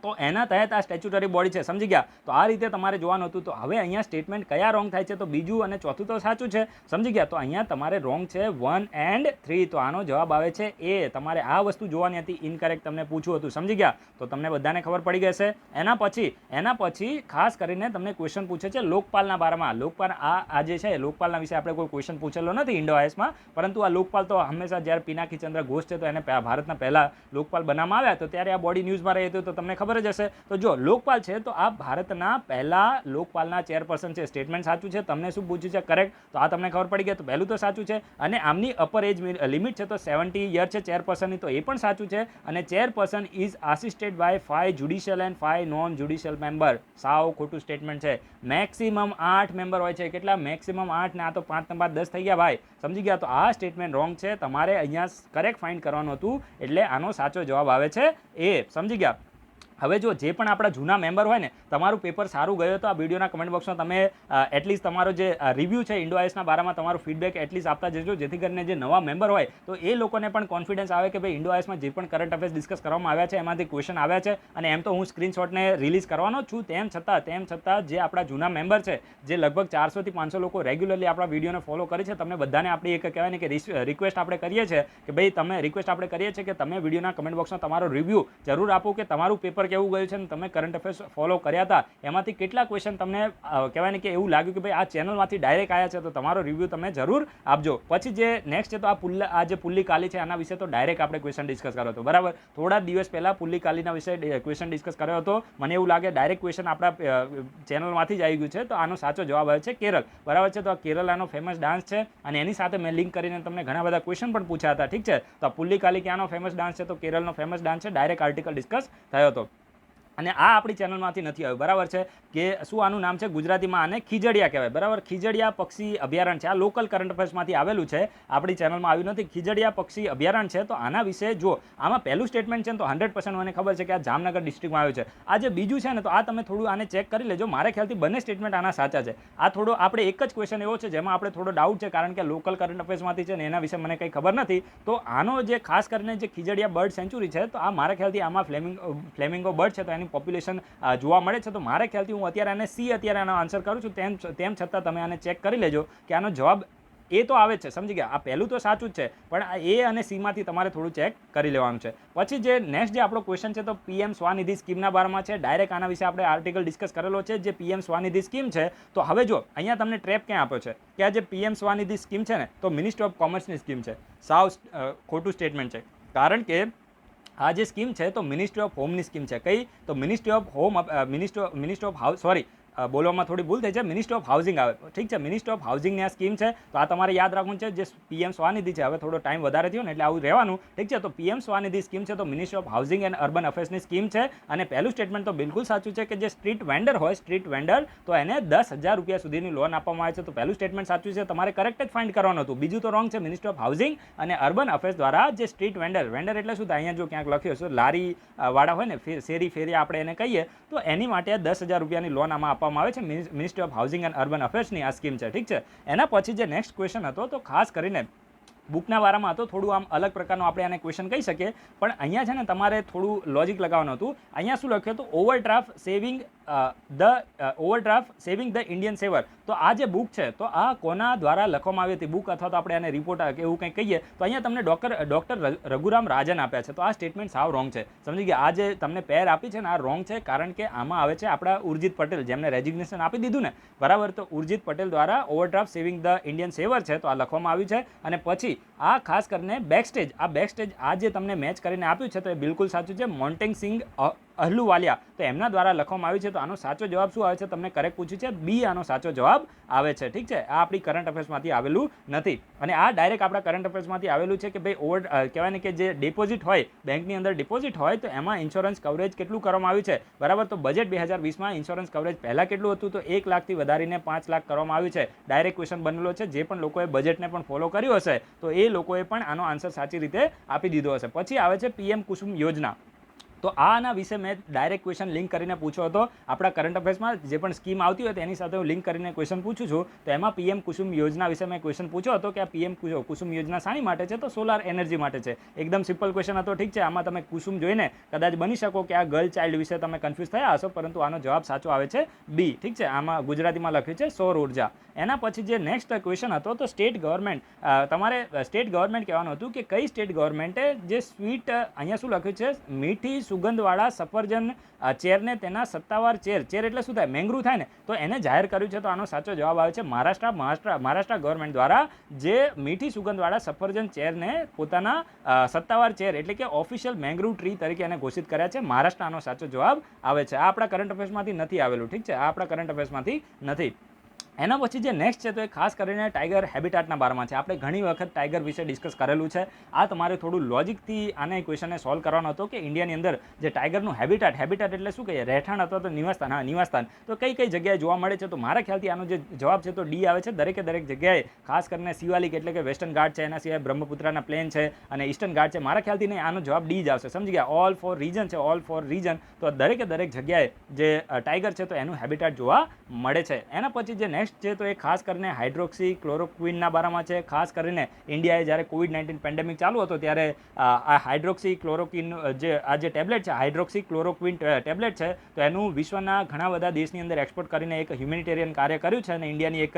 તો એના તહેત આ સ્ટેચ્યુટરી બોડી છે, સમજી ગયા. તો આ રીતે તમારે જોવાનું હતું. તો હવે અહીંયા સ્ટેટમેન્ટ કયા રોંગ થાય છે, તો બીજું અને ચોથું તો સાચું છે, સમજી ગયા. તો અહીંયા તમારે રોંગ છે 1 and 3, તો આનો જવાબ આવે છે એ. તમારે આ વસ્તુ જોવાની હતી, ઇનકરેક્ટ તમને પૂછ્યું હતું, સમજી ગયા. તો તમને બધાને ખબર પડી ગઈ હશે. એના પછી ખાસ કરીને તમને ક્વેશ્ચન પૂછે છે લોકપાલના બારામાં. લોકપાલ આ જે છે લોકપાલના વિશે આપણે કોઈ ક્વેશ્ચન પૂછેલો નથી ઇન્ડો આઈએસમાં, પરંતુ આ લોકપાલ તો હંમેશા જ્યારે પિનાકી ચંદ્ર ઘોષ છે તો એને ભારતના પહેલા લોકપાલ બનાવવામાં આવ્યા તો ત્યારે આ બોડી ન્યૂઝમાં રહી હતી, તો તમને ખબર જ હશે. તો જો લોકપાલ છે તો આ ભારતના પહેલા લોકપાલના ચેરપર્સન છે. સ્ટેટમેન્ટ સાચું છે. તમને શું પૂછ્યું છે કરેક્ટ, તો આ તમને ખબર પડી ગઈ. તો પહેલું તો સાચું છે. અને આમની અપર એજ લિમિટ છે તો 70 યર છે ચેરપર્સનની, તો એ પણ સાચું છે. અને chairperson is assisted by 5 judicial and 5 non judicial member. સાવ ખોટું સ્ટેટમેન્ટ છે. મેક્સિમમ 8 મેમ્બર હોય છે. કેટલા? મેક્સિમમ 8 ને આ તો 5 ને 5 10 થઈ ગયા ભાઈ, સમજી ગયા. તો આ સ્ટેટમેન્ટ રોંગ છે. તમારે અહીંયા કરેક્ટ ફાઇન્ડ કરવાનું હતું, એટલે આનો સાચો જવાબ આવે છે એ, સમજી ગયા. હવે જો જે પણ આપણા જૂના મેમ્બર હોય ને, તમારું પેપર સારું ગયું તો આ વિડીયોના કમેન્ટ બોક્સમાં તમે એટલીસ્ટ તમારો જે રિવ્યૂ છે ઇન્ડો આઈએસના બારામાં તમારું ફીડબેક એટલીસ્ટ આપતા જજો, જેથી કરીને જે નવા મેમ્બર હોય તો એ લોકોને પણ કોન્ફિડન્સ આવે કે ભાઈ ઇન્ડો આઈએસમાં જે પણ કરંટ અફેર્સ ડિસ્કસ કરવામાં આવ્યા છે એમાંથી ક્વેશ્ચન આવ્યા છે. અને એમ તો હું સ્ક્રીનશોટને રિલીઝ કરવાનો જ છું, તેમ છતાં જે આપણા જૂના મેમ્બર છે, જે લગભગ 400 થી 500 લોકો રેગ્યુલરલી આપણા વિડીયોને ફોલો કરે છે, તમને બધાને આપણી એક કહેવાય ને કે રિક્વેસ્ટ આપણે કરીએ છીએ કે ભાઈ તમે રિક્વેસ્ટ આપણે કરીએ છીએ કે તમે વિડીયોના કમેન્ટ બોક્સમાં તમારો રિવ્યૂ જરૂર આપો કે તમારું પેપર કેવું ગયું છે, તમે કરંટ અફેર્સ ફોલો કર્યા હતા એમાંથી કેટલા ક્વેશ્ચન તમને કહેવાય ને કે એવું લાગ્યું કે ભાઈ આ ચેનલમાંથી ડાયરેક્ટ આવ્યા છે, તો તમારો રિવ્યૂ તમે જરૂર આપજો. પછી જે નેક્સ્ટ છે તો આ જે પુલ્લી કાલી છે આના વિશે તો ડાયરેક્ટ આપણે ક્વેશ્ચન ડિસ્કસ કર્યો હતો, બરાબર. થોડા દિવસ પહેલાં પુલ્લી કાલીના વિશે ક્વેશ્ચન ડિસ્કસ કર્યો હતો. મને એવું લાગે ડાયરેક્ટ ક્વેશ્ચન આપણા ચેનલમાંથી જ આવી ગયું છે. તો આનો સાચો જવાબ આવે છે કેરળ, બરાબર છે. તો આ કેરળનો ફેમસ ડાન્સ છે અને એની સાથે મેં લિંક કરીને તમને ઘણા બધા ક્વેશ્ચન પણ પૂછ્યા હતા, ઠીક છે. તો પુલ્લી કાલી ક્યાંનો ફેમસ ડાન્સ છે, તો કેરળનો ફેમસ ડાન્સ છે. ડાયરેક્ટ આર્ટિકલ ડિસ્કસ થયો હતો. અને આ આપણી ચેનલમાંથી નથી આવ્યું, બરાબર છે. કે શું આનું નામ છે ગુજરાતીમાં આને ખીજડીયા કહેવાય, બરાબર. ખીજડીયા પક્ષી અભયારણ્ય છે. આ લોકલ કરંટ અફેર્સમાંથી આવેલું છે, આપણી ચેનલમાં આવ્યું નથી. ખીજડીયા પક્ષી અભયારણ્ય છે. તો આના વિશે જો આમાં પહેલું સ્ટેટમેન્ટ છે ને તો 100% મને ખબર છે કે આ જામનગર ડિસ્ટ્રિક્ટમાં આવ્યું છે. આ જે બીજું છે ને તો આ તમે થોડું આને ચેક કરી લેજો. મારા ખ્યાલથી બંને સ્ટેટમેન્ટ આના સાચા છે. આ થોડો આપણે એક જ ક્વેશ્ચન એવો છે જેમાં આપણે થોડો ડાઉટ છે, કારણ કે લોકલ કરંટ અફેર્સમાંથી છે ને એના વિશે મને કંઈ ખબર નથી. તો આનો જે ખાસ કરીને જે ખીજડીયા બર્ડ સેન્ચુરી છે તો આ મારા ખ્યાલથી આમાં ફ્લેમિંગો બર્ડ છે તો એની પોપ્યુલેશન જોવા મળે છે. તો મારા ખ્યાલથી હું અત્યારે આનો આન્સર કરું છું, તેમ છતાં તમે આને ચેક કરી લેજો કે આનો જવાબ એ તો આવે છે, સમજી ગયા. આ પહેલું તો સાચું જ છે, પણ આ એ અને સીમાંથી તમારે થોડું ચેક કરી લેવાનું છે. પછી જે નેક્સ્ટ જે આપણો ક્વેશ્ચન છે તો પીએમ સ્વાનિધિ સ્કીમના બારમાં છે. ડાયરેક્ટ આના વિશે આપણે આર્ટિકલ ડિસ્કસ કરેલો છે. જે પીએમ સ્વાનિધિ સ્કીમ છે તો હવે જો અહીંયા તમને ટ્રેપ ક્યાં આપ્યો છે કે આ જે પીએમ સ્વાનિધિ સ્કીમ છે ને તો મિનિસ્ટ્રી ઓફ કોમર્સની સ્કીમ છે. સાવ ખોટું સ્ટેટમેન્ટ છે, કારણ કે આ જે સ્કીમ છે તો મિનિસ્ટ્રી ઓફ હોમની સ્કીમ છે. કઈ? તો ministry of home, ministry of house, sorry બોલવામાં થોડી ભૂલ થઈ છે, મિનિસ્ટ્રી ઓફ હાઉસિંગ આવે, ઠીક છે. મિનિસ્ટ્રી ઓફ હાઉસિંગની આ સ્કીમ છે. તો આ તમારે યાદ રાખવું છે. જે પીએમ સ્વાનિધિ છે, હવે થોડો ટાઈમ વધારે થયો ને એટલે આવું રહેવાનું, ઠીક છે. તો પીએમ સ્વાનિધિ સ્કીમ છે તો ministry of housing and urban અફેર્સની સ્કીમ છે. અને પહેલું સ્ટેટમેન્ટ તો બિલકુલ સાચું છે કે જે સ્ટ્રીટ વેન્ડર હોય, સ્ટ્રીટ વેન્ડર, તો એને 10,000 રૂપિયા સુધીની લોન આપવામાં આવે છે. તો પહેલું સ્ટેટમેન્ટ સાચું છે, તમારે કરેક્ટ જ ફાઇન્ડ કરવાનું હતું. બીજું તો રોંગ છે. મિનિસ્ટ્રી ઓફ હાઉસિંગ અને અર્બન અફેર્સ દ્વારા જે સ્ટ્રીટ વેન્ડર એટલે શું થાય, અહીંયા જો ક્યાંક લખ્યું હશે લારી વાળા હોય ને, ફેરી આપણે એને કહીએ, તો એની માટે 10,000 રૂપિયાની લોન આમાં આપવામાં આવે છે. Ministry of housing and urban અફેર્સની આ સ્કીમ છે, ઠીક છે. એના પછી જે નેક્સ્ટ ક્વેશ્ચન હતો તો ખાસ કરીને બુકના વારામાં હતો, થોડું આમ અલગ પ્રકારનું આપણે આને ક્વેશ્ચન કહી શકીએ, પણ અહીંયા છે ને તમારે થોડું લોજિક લગાવવાનું હતું. અહીંયા શું લખ્યું હતું? Overdraft saving the Indian saver. તો આ જે બુક છે તો આ કોના દ્વારા લખવામાં આવી હતી બુક, અથવા તો આપણે આને રિપોર્ટ કે એવું કંઈ કહીએ, તો અહીંયા તમને ડૉક્ટર રઘુરામ રાજન આપ્યા છે. તો આ સ્ટેટમેન્ટ સાવ રોંગ છે, સમજી ગયા. આ જે તમને પેર આપી છે ને આ રોંગ છે, કારણ કે આમાં આવે છે આપણા ઉર્જિત પટેલ, જેમને રેઝિગ્નેશન આપી દીધું ને, બરાબર. તો ઉર્જિત પટેલ દ્વારા ઓવરડ્રાફ્ટ સેવિંગ ધ ઇન્ડિયન સેવર છે તો આ લખવામાં આવ્યું છે. અને પછી આ ખાસ કરીને બેકસ્ટેજ આ જે તમને મેચ કરીને આપ્યું છે તો એ બિલકુલ સાચું છે. મોન્ટેગ સિંઘ અહલુવાલિયા, તો એમના દ્વારા લખવામાં આવ્યું છે. તો આનો સાચો જવાબ શું આવે છે? તમને કરેક્ટ પૂછ્યું છે, બી આનો સાચો જવાબ આવે છે, ઠીક છે. આ આપણી કરંટ અફેર્સમાંથી આવેલું નથી, અને આ ડાયરેક્ટ આપણા કરંટ અફેર્સમાંથી આવેલું છે કે ભાઈ કહેવાય ને કે જે ડિપોઝિટ હોય, બેંકની અંદર ડિપોઝિટ હોય તો એમાં ઇન્સ્યોરન્સ કવરેજ કેટલું કરવામાં આવ્યું છે, બરાબર. તો બજેટ 2020માં ઇન્સ્યોરન્સ કવરેજ પહેલાં કેટલું હતું? તો 1 લાખથી વધારીને 5 લાખ કરવામાં આવ્યું છે. ડાયરેક્ટ ક્વેશ્ચન બનેલો છે. જે પણ લોકોએ બજેટને પણ ફોલો કર્યું હશે તો એ લોકોએ પણ આનો આન્સર સાચી રીતે આપી દીધો હશે. પછી આવે છે પીએમ કુસુમ યોજના. તો આના વિશે મેં ડાયરેક્ટ ક્વેશ્ચન લિંક કરીને પૂછ્યો હતો આપણા કરંટ અફેર્સમાં જે પણ સ્કીમ આવતી હોય તેની સાથે હું લિંક કરીને ક્વેશ્ચન પૂછું છું. તો એમાં પીએમ કુસુમ યોજના વિશે મેં ક્વેશ્ચન પૂછ્યો હતો કે આ પીએમ કુસુમ યોજના શાની માટે છે, તો સોલાર એનર્જી માટે છે. એકદમ સિમ્પલ ક્વેશ્ચન હતો. ઠીક છે, આમાં તમે કુસુમ જોઈને કદાચ બની શકો કે આ ગર્લ ચાઇલ્ડ વિશે તમે કન્ફ્યુઝ થયા હશો, પરંતુ આનો જવાબ સાચો આવે છે બી. ઠીક છે, આમાં ગુજરાતીમાં લખ્યું છે સૌર ઉર્જા. એના પછી જે નેક્સ્ટ ક્વેશ્ચન હતો તો સ્ટેટ ગવર્મેન્ટ, તમારે સ્ટેટ ગવર્મેન્ટ કહેવાનું હતું કે કઈ સ્ટેટ ગવર્મેન્ટે જે સ્વીટ, અહીંયા શું લખ્યું છે, મીઠી સુગંધવાળા સફરજન ચેરને તેના સત્તાવાર ચેર એટલે શું થાય, મેંગ્રુ થાય ને, તો એને જાહેર કર્યું છે. તો આનો સાચો જવાબ આવે છે મહારાષ્ટ્ર ગવર્મેન્ટ દ્વારા જે મીઠી સુગંધવાળા સફરજન ચેરને પોતાના સત્તાવાર ચેર એટલે કે ઓફિશિયલ મેંગ્રુ ટ્રી તરીકે એને ઘોષિત કર્યા છે. મહારાષ્ટ્ર આનો સાચો જવાબ આવે છે. આ આપણા કરંટ અફેર્સમાંથી નથી આવેલું. ઠીક છે, આ આપણા કરંટ અફેર્સમાંથી નથી. એના પછી જે નેક્સ્ટ છે તો એ ખાસ કરીને ટાઈગર હેબિટાટના બારામાં છે. આપણે ઘણી વખત ટાઈગર વિશે ડિસ્કસ કરેલું છે. આ તમારે થોડું લોજિકથી આને ક્વેશ્ચનને સોલ્વ કરવાનો હતો કે ઇન્ડિયાની અંદર જે ટાઈગરનું હેબિટાટ એટલે શું કહીએ, રહેઠાણ અથવા તો નિવાસસ્થાન. હા, નિવાસસ્થાન તો કઈ કઈ જગ્યાએ જોવા મળે છે, તો મારા ખ્યાલથી આનો જે જવાબ છે તો ડી આવે છે. દરેક જગ્યાએ, ખાસ કરીને શિવાલિક એટલે કે વેસ્ટર્ન ઘાટ છે, એના સિવાય બ્રહ્મપુત્રના પ્લેન છે અને ઈસ્ટર્ન ઘાટ છે. મારા ખ્યાલથી નહીં, આનો જવાબ ડી જ આવશે. સમજી ગયા, ઓલ ફોર રીજન છે, ઓલ ફોર રીજન. તો દરેક જગ્યાએ જે ટાઈગર છે તો એનું હેબિટાટ જોવા મળે છે. એના પછી જે નેક્સ્ટ છે તો એ ખાસ કરીને હાઇડ્રોક્સી ક્લોરોક્વિનના બારામાં છે. ખાસ કરીને ઇન્ડિયાએ જ્યારે કોવિડ-19 પેન્ડેમિક ચાલુ હતો ત્યારે આ હાઇડ્રોક્સી ક્લોરોક્વિન જે ટેબ્લેટ છે, હાઇડ્રોક્સી ક્લોરોક્વિન ટેબ્લેટ છે, તો એનું વિશ્વના ઘણા બધા દેશની અંદર એક્સપોર્ટ કરીને એક હ્યુમેનિટેરિયન કાર્ય કર્યું છે. અને ઇન્ડિયાની એક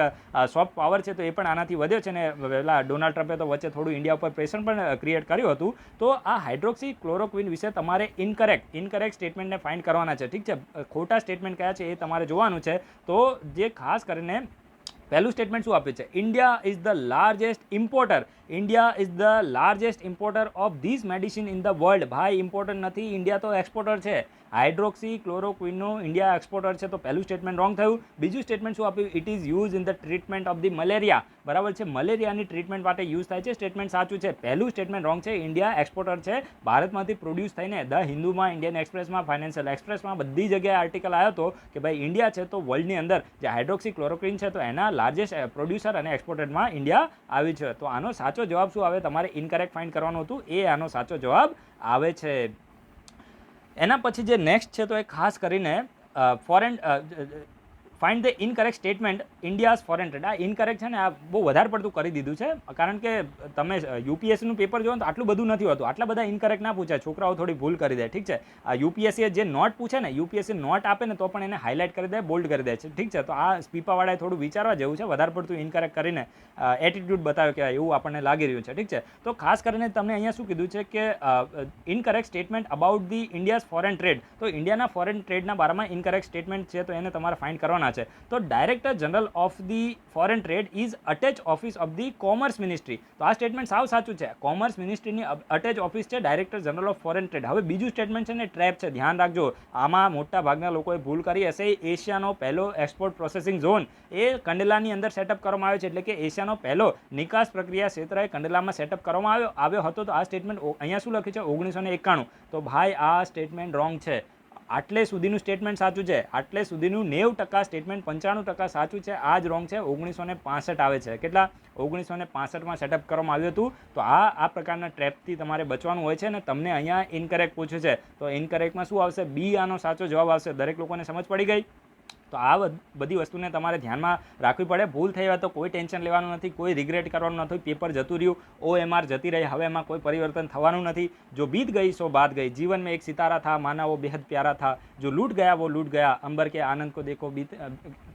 સોફ્ટ પાવર છે તો એ પણ આનાથી વધ્યો છે. અને પેલા ડોનાલ્ડ ટ્રમ્પે તો વચ્ચે થોડું ઇન્ડિયા ઉપર પ્રેશર પણ ક્રિએટ કર્યું હતું. તો આ હાઇડ્રોક્સી ક્લોરોક્વિન વિશે તમારે ઇનકરેક્ટ સ્ટેટમેન્ટને ફાઇન્ડ કરવાના છે. ઠીક છે, ખોટા સ્ટેટમેન્ટ કયા છે એ તમારે જોવાનું છે. તો જે ખાસ કરીને પહેલું સ્ટેટમેન્ટ શું આપ્યું છે, India is the largest importer of this medicine in the world. ભાઈ ઇમ્પોર્ટર નથી, ઇન્ડિયા તો એક્સપોર્ટર છે. હાઇડ્રોક્સી ક્લોરોક્વિનનું ઇન્ડિયા એક્સપોર્ટર છે. તો પહેલું સ્ટેટમેન્ટ રોંગ થયું. બીજું સ્ટેટમેન્ટ શું આપ્યું, it is use in the treatment of the malaria. બરાબર છે, મલેરિયાની ટ્રીટમેન્ટ માટે યુઝ થાય છે. સ્ટેટમેન્ટ સાચું છે. પહેલું સ્ટેટમેન્ટ રોંગ છે. ઇન્ડિયા એક્સપોર્ટર છે. ભારતમાંથી પ્રોડ્યુસ થઈને ધ હિન્દુમાં, ઇન્ડિયન એક્સપ્રેસમાં, ફાઇનાન્શિયલ એક્સપ્રેસમાં બધી જગ્યાએ આર્ટિકલ આવ્યો હતો કે ભાઈ ઇન્ડિયા છે તો વર્લ્ડની અંદર જે હાઇડ્રોક્સી ક્લોરોક્વિન છે તો એના લાર્જેસ્ટ પ્રોડ્યુસર અને એક્સપોર્ટરમાં ઇન્ડિયા આવી છે. તો આનો સાચો જવાબ શું આવે, તમારે ઇનકરેક્ટ ફાઇન્ડ કરવાનું હતું, એ આનો સાચો જવાબ આવે છે. એના પછી જે નેક્સ્ટ છે તો એ ખાસ કરીને find the incorrect statement India's foreign trade. આ ઇનકરેક્ટ છે ને, આ બહુ વધારે પડતું કરી દીધું છે. કારણ કે તમે યુપીએસસીનું પેપર જોવો તો આટલું બધું નથી હોતું. આટલા બધા ઇનકરેક્ટ ના પૂછાય, છોકરાઓ થોડી ભૂલ કરી દે. ઠીક છે, આ યુપીએસસી જે નોટ પૂછે ને, યુપીએસસી નોટ આપે ને તો પણ એને હાઇલાઇટ કરી દે, બોલ્ડ કરી દે છે. ઠીક છે, તો આ સ્પીપાવાળાએ થોડું વિચારવા જેવું છે. વધારે પડતું ઇનકરેક્ટ કરીને એટીટ્યુડ બતાવ્યો કે એવું આપણને લાગી રહ્યું છે. ઠીક છે, તો ખાસ કરીને તમને અહીંયા શું કીધું છે કે incorrect statement about the India's foreign trade. તો ઇન્ડિયાના ફોરેન ટ્રેડના બારામાં ઇનકરેક્ટ સ્ટેટમેન્ટ છે તો એને તમારે ફાઇન્ડ કરવાના છે. તો director general of the foreign trade is attach office of the commerce ministry. તો આ સ્ટેટમેન્ટ સાવ સાચું છે. કોમર્સ મિનિસ્ટ્રીની અટેચ ઓફિસ છે director general of foreign trade. હવે બીજું સ્ટેટમેન્ટ છે ને, ટ્રેપ છે. ધ્યાન રાખજો, આમાં મોટા ભાગના લોકોએ ભૂલ કરી હશે. એશિયાનો પહેલો એક્સપોર્ટ પ્રોસેસિંગ ઝોન એ કંડલાની અંદર સેટઅપ કરવામાં આવ્યો છે. એટલે કે એશિયાનો પહેલો નિકાસ પ્રક્રિયા ક્ષેત્ર એ કંડલામાં સેટઅપ કરવામાં આવ્યો હતો. તો આ સ્ટેટમેન્ટ અહીંયા શું લખ્યું છે, 1991. તો ભાઈ આ સ્ટેટમેન્ટ રોંગ છે. આટલે સુધીનું સ્ટેટમેન્ટ સાચું છે. આટલે સુધીનું 90% સ્ટેટમેન્ટ 95% સાચું છે. આ જ રોંગ છે. 1965 આવે છે. કેટલા, 1965માં સેટઅપ કરવામાં આવ્યું હતું. તો આ પ્રકારના ટ્રેપથી તમારે બચવાનું હોય છે. અને તમને અહીંયા ઇનકરેક્ટ પૂછ્યું છે તો ઇનકરેક્ટમાં શું આવશે, બી આનો સાચો જવાબ આવશે. દરેક લોકોને સમજ પડી ગઈ. તો આ બધી વસ્તુને તમારે ધ્યાનમાં રાખવી પડે. ભૂલ થઈ હોય તો કોઈ ટેન્શન લેવાનું નથી, કોઈ રિગ્રેટ કરવાનું નથી. પેપર જતું રહ્યું, OMR જતી રહી, હવે એમાં કોઈ પરિવર્તન થવાનું નથી. જો બીત ગઈ સો બાત ગઈ, જીવન में एक सितारा था, माना वो बेहद प्यारा था, जो लूट गया वो लूट गया, अंबर के आनंद को देखो बीत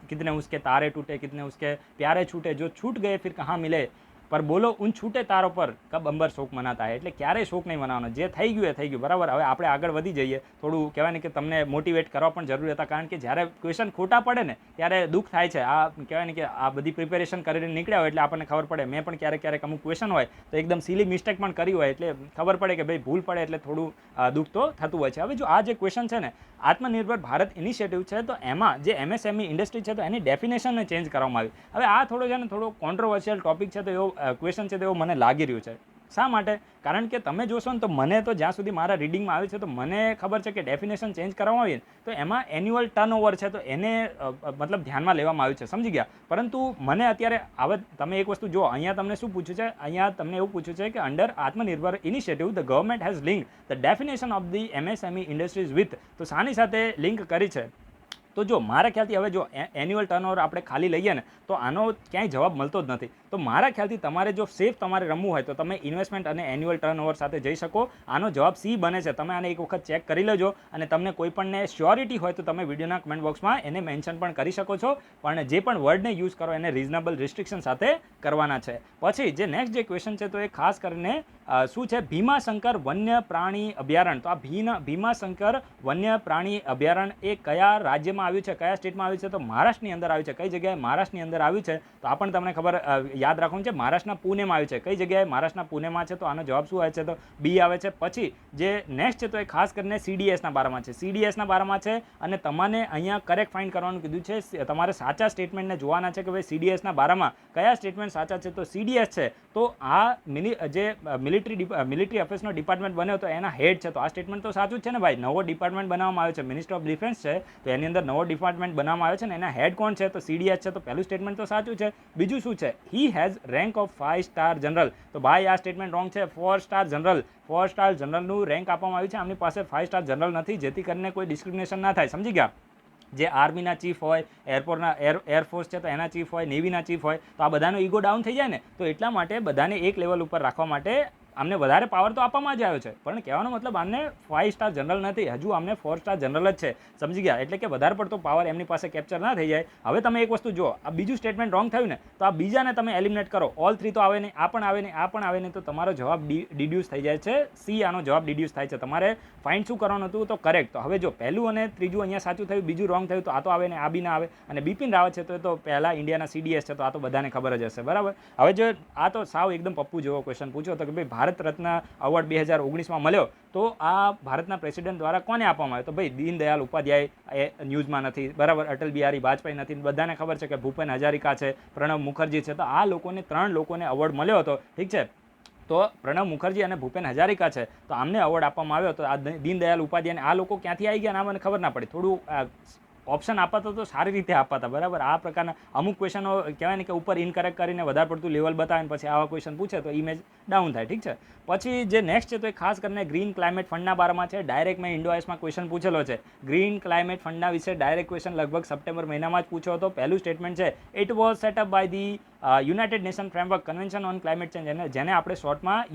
कितने उसके तारे टूटे, कितने उसके प्यारे छूटे, जो छूट गए फिर कहाँ मिले, पर બોલો ઉન છૂટે તારો પર કબ અંબર શોક મનાતા હે. એટલે ક્યારેય શોક નહીં મનાવવાનો. જે થઈ ગયું એ થઈ ગયું. બરાબર, હવે આપણે આગળ વધી જઈએ. થોડું કહેવાય ને કે તમને મોટિવેટ કરવા પણ જરૂરી હતા. કારણ કે જ્યારે ક્વેશ્ચન ખોટા પડે ને ત્યારે દુઃખ થાય છે. આ કહેવાય ને કે આ બધી પ્રિપેરેશન કરીને નીકળ્યા હોય એટલે આપણને ખબર પડે. મેં પણ ક્યારેક અમુક ક્વેશ્ચન હોય તો એકદમ સિલી મિસ્ટેક પણ કરી હોય એટલે ખબર પડે કે ભાઈ ભૂલ પડે એટલે થોડું દુઃખ તો થતું હોય છે. હવે જો આ જે ક્વેશ્ચન છે ને, આત્મનિર્ભર ભારત ઇનિશિયેટિવ છે, તો એમાં જે MSME ઇન્ડસ્ટ્રી છે તો એની ડેફિનેશનને ચેન્જ કરવામાં આવી. હવે આ થોડો છે ને થોડો કોન્ટ્રોવર્શિયલ ટોપિક છે, તો એવો ક્વેશ્ચન છે તો એવું મને લાગી રહ્યું છે. શા માટે? કારણ કે તમે જોશો ને તો મને તો જ્યાં સુધી મારા રીડિંગમાં આવે છે તો મને ખબર છે કે ડેફિનેશન ચેન્જ કરવામાં આવી ને તો એમાં એન્યુઅલ ટર્નઓવર છે તો એને મતલબ ધ્યાનમાં લેવામાં આવ્યું છે, સમજી ગયા. પરંતુ મને અત્યારે હવે તમે એક વસ્તુ જો અહીંયા તમને શું પૂછ્યું છે, અહીંયા તમને એવું પૂછ્યું છે કે અંડર આત્મનિર્ભર initiative the government has link the definition of the MSME industries with, તો શાની સાથે લિંક કરી છે? તો જો મારા ખ્યાલથી હવે જો એન્યુઅલ ટર્નઓવર આપણે ખાલી લઈએ ને તો આનો ક્યાંય જવાબ મળતો જ નથી. તો મારા ખ્યાલથી તમારે જો સેફ તમારે રમવું હોય તો તમે ઇન્વેસ્ટમેન્ટ અને એન્યુઅલ ટર્નઓવર સાથે જઈ શકો. આનો જવાબ સી બને છે. તમે આને એક વખત ચેક કરી લેજો અને તમને કોઈ પણને શ્યોરિટી હોય તો તમે વિડીયોના કમેન્ટ બોક્સમાં એને મેન્શન પણ કરી શકો છો. પણ જે પણ વર્ડને યુઝ કરો એને રિઝનેબલ રિસ્ટ્રિક્શન સાથે કરવાના છે. પછી જે નેક્સ્ટ જે ક્વેશ્ચન છે તો એ ખાસ કરીને શું છે, ભીમાશંકર વન્ય પ્રાણી અભયારણ્ય. તો આ ભીમાશંકર વન્ય પ્રાણી અભયારણ્ય એ કયા રાજ્યમાં આવ્યું છે, કયા સ્ટેટમાં આવ્યું છે? તો મહારાષ્ટ્રની અંદર આવ્યું છે. કઈ જગ્યાએ? મહારાષ્ટ્રની અંદર આવ્યું છે. તો આ પણ તમને ખબર યાદ રાખવાનું છે. મહારાષ્ટ્રના પુણેમાં આવ્યું છે. કઈ જગ્યાએ? મહારાષ્ટ્રના પુણેમાં છે. તો આનો જવાબ શું આવે છે? તો બી આવે છે. પછી જે નેક્સ્ટ છે તો એ ખાસ કરીને CDSના બારામાં છે. CDSના બારામાં છે અને તમને અહીંયા કરેક્ટ ફાઇન્ડ કરવાનું કીધું છે. તમારે સાચા સ્ટેટમેન્ટને જોવાના છે કે ભાઈ CDSના બારામાં કયા સ્ટેટમેન્ટ સાચા છે. તો CDS છે તો આ જે મિલિટરી અફેર્સનો ડિપાર્ટમેન્ટ બન્યો તો એના હેડ છે. તો આ સ્ટેટમેન્ટ તો સાચું જ છે ને ભાઈ. નવો ડિપાર્ટમેન્ટ બનાવવામાં આવ્યો છે, મિનિસ્ટર ઓફ ડિફેન્સ છે, તો એની અંદર નવો ડિપાર્ટમેન્ટ બનાવવામાં આવ્યો છે ને એના હેડ કોણ છે? તો CDS છે. તો પહેલું સ્ટેટમેન્ટ તો સાચું છે. બીજું શું છે? He has rank of 5 star general. તો ભાઈ આ સ્ટેટમેન્ટ રોંગ છે. 4 સ્ટાર જનરલ, 4 સ્ટાર જનરલનું રેન્ક આપવામાં આવ્યું છે. આમની પાસે 5 સ્ટાર જનરલ નથી, જેથી કરીને કોઈ ડિસ્ક્રિમિનેશન ના થાય, સમજી ગયા. જે આર્મીના ચીફ હોય, એરફોર્સ છે તો એના ચીફ હોય, નેવીના ચીફ હોય, તો આ બધાનો ઈગો ડાઉન થઈ જાય ને, તો એટલા માટે બધાને એક લેવલ ઉપર રાખવા માટે આમને વધારે પાવર તો આપવામાં જ આવ્યો છે. પણ કહેવાનો મતલબ આમને 5 સ્ટાર જનરલ નથી, હજુ આમને 4 સ્ટાર જનરલ જ છે, સમજી ગયા. એટલે કે વધારે પડતો પાવર એમની પાસે કેપ્ચર ના થઈ જાય. હવે તમે એક વસ્તુ જો, આ બીજું સ્ટેટમેન્ટ રોંગ થયું ને તો આ બીજાને તમે એલિમિનેટ કરો. ઓલ 3 તો આવે નહીં, આ પણ આવે નહીં, આ પણ આવે નહીં, તો તમારો જવાબ ડિડ્યુસ થઈ જાય છે. સી આનો જવાબ ડિડ્યુસ થાય છે. તમારે ફાઇન્ડ શું કરવાનું હતું? તો કરેક્ટ. તો હવે જો પહેલું અને ત્રીજું અહીંયા સાચું થયું, બીજું રોંગ થયું, તો આ તો આવે ને આ બી ના આવે. અને બિપિન રાવત છે તો એ તો પહેલા ઇન્ડિયાના CDS છે, તો આ તો બધાને ખબર જ હશે, બરાબર. હવે જો આ તો સાવ એકદમ પપ્પુ જેવો ક્વેશ્ચન પૂછ્યો તો કે ભાઈ ભારત રત્ન અવોર્ડ 2019માં મળ્યો તો આ ભારતના પ્રેસિડેન્ટ દ્વારા કોને આપવામાં આવ્યો? તો ભાઈ દીનદયાલ ઉપાધ્યાય એ ન્યૂઝમાં નથી, બરાબર. અટલ બિહારી વાજપેયી નથી. બધાને ખબર છે કે ભૂપેન હજારિકા છે, પ્રણવ મુખર્જી છે. તો આ લોકોને 3 લોકોને અવોર્ડ મળ્યો હતો, ઠીક છે. તો પ્રણવ મુખર્જી અને ભૂપેન હજારિકા છે તો આમને અવોર્ડ આપવામાં આવ્યો. તો આ દીનદયાલ ઉપાધ્યાયને આ લોકો ક્યાંથી આવી ગયા ના મને ખબર ના પડી. થોડું ઓપ્શન આપાતો તો સારી રીતે આપાતા, બરાબર. આ પ્રકારના અમુક ક્વેશ્ચનો કહેવાય ને કે ઉપર ઇનકરેક્ટ કરીને વધારે પડતું લેવલ બતાવે પછી આવા ક્વેશ્ચન પૂછે તો ઇમેજ ડાઉન થાય, ઠીક છે. પછી જે નેક્સ્ટ છે તો એ ખાસ કરીને ગ્રીન ક્લાઇમેટ ફંડના બારામાં છે. ડાયરેક્ટ મેં ઇન્ડોઆઈસમાં ક્વેશ્ચન પૂછેલો છે. ગ્રીન ક્લાઇમેટ ફંડના વિશે ડાયરેક્ટ ક્વેશ્ચન લગભગ સપ્ટેમ્બર મહિનામાં જ પૂછ્યો હતો. પહેલું સ્ટેટમેન્ટ છે, it was set up by the United Nation framework convention on climate change, જેને આપણે શોર્ટમાં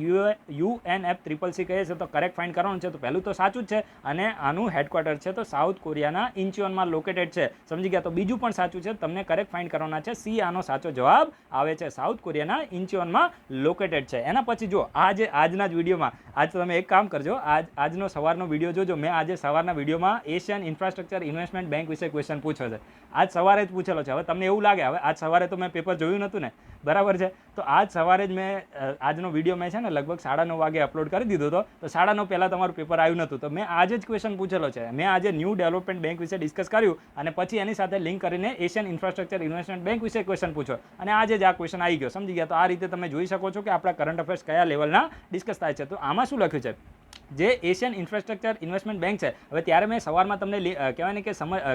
UNFCCC કહીએ છીએ. તો કરેક્ટ ફાઇન્ડ કરવાનું છે. તો પહેલું તો સાચું જ છે અને આનું હેડક્વાર્ટર છે તો સાઉથ કોરિયાના ઇન્ચિયોનમાં લોકેટેડ છે, સમજી ગયા. તો બીજું પણ સાચું છે. તમને કરેક્ટ ફાઇન્ડ કરવાના છે. સી આનો સાચો જવાબ આવે છે. સાઉથ કોરિયાના ઇન્ચિયોનમાં લોકેટેડ છે. એના પછી જો આજના જ વિડીયોમાં આજ તમે એક કામ કરજો, આજનો સવારનો વિડીયો જોજો. મેં આજે સવારના વિડીયોમાં એશિયન ઇન્ફ્રાસ્ટ્રક્ચર ઇન્વેસ્ટમેન્ટ બેંક વિશે ક્વેશ્ચન પૂછ્યો છે. આજ સવારે જ પૂછેલો છે. હવે તમને એવું લાગે હવે આજ સવારે તો મેં પેપર જોયું નહોતું ને, બરાબર છે. તો આજ સવારે જ મેં આજનો વિડીયો મેં છે ને લગભગ 9:30 વાગે અપલોડ કરી દીધો હતો. તો 9:30 પહેલાં તમારું પેપર આવ્યું નહોતું. તો મેં આજે જ ક્વેશ્ચન પૂછેલો છે. મેં આજે ન્યૂ ડેવલપમેન્ટ બેંક વિશે ડિસ્કસ કર્યું અને પછી એની સાથે લિંક કરીને એશિયન ઇન્ફ્રાસ્ટ્રક્ચર ઇન્વેસ્ટમેન્ટ બેંક વિશે ક્વેશ્ચન પૂછો અને આજે જ આ ક્વેશ્ચન આવી ગયો, સમજી ગયા. તો આ રીતે તમે જોઈ શકો છો કે આપણા કરંટ અફેર્સ કયા લેવલના ડિસ્કસ થાય છે. તો આમાં શું લખ્યું છે? જે એશિયન ઇન્ફ્રાસ્ટ્રક્ચર ઇન્વેસ્ટમેન્ટ બેંક છે, હવે ત્યારે મેં સવારમાં તમને કહેવાય ને કે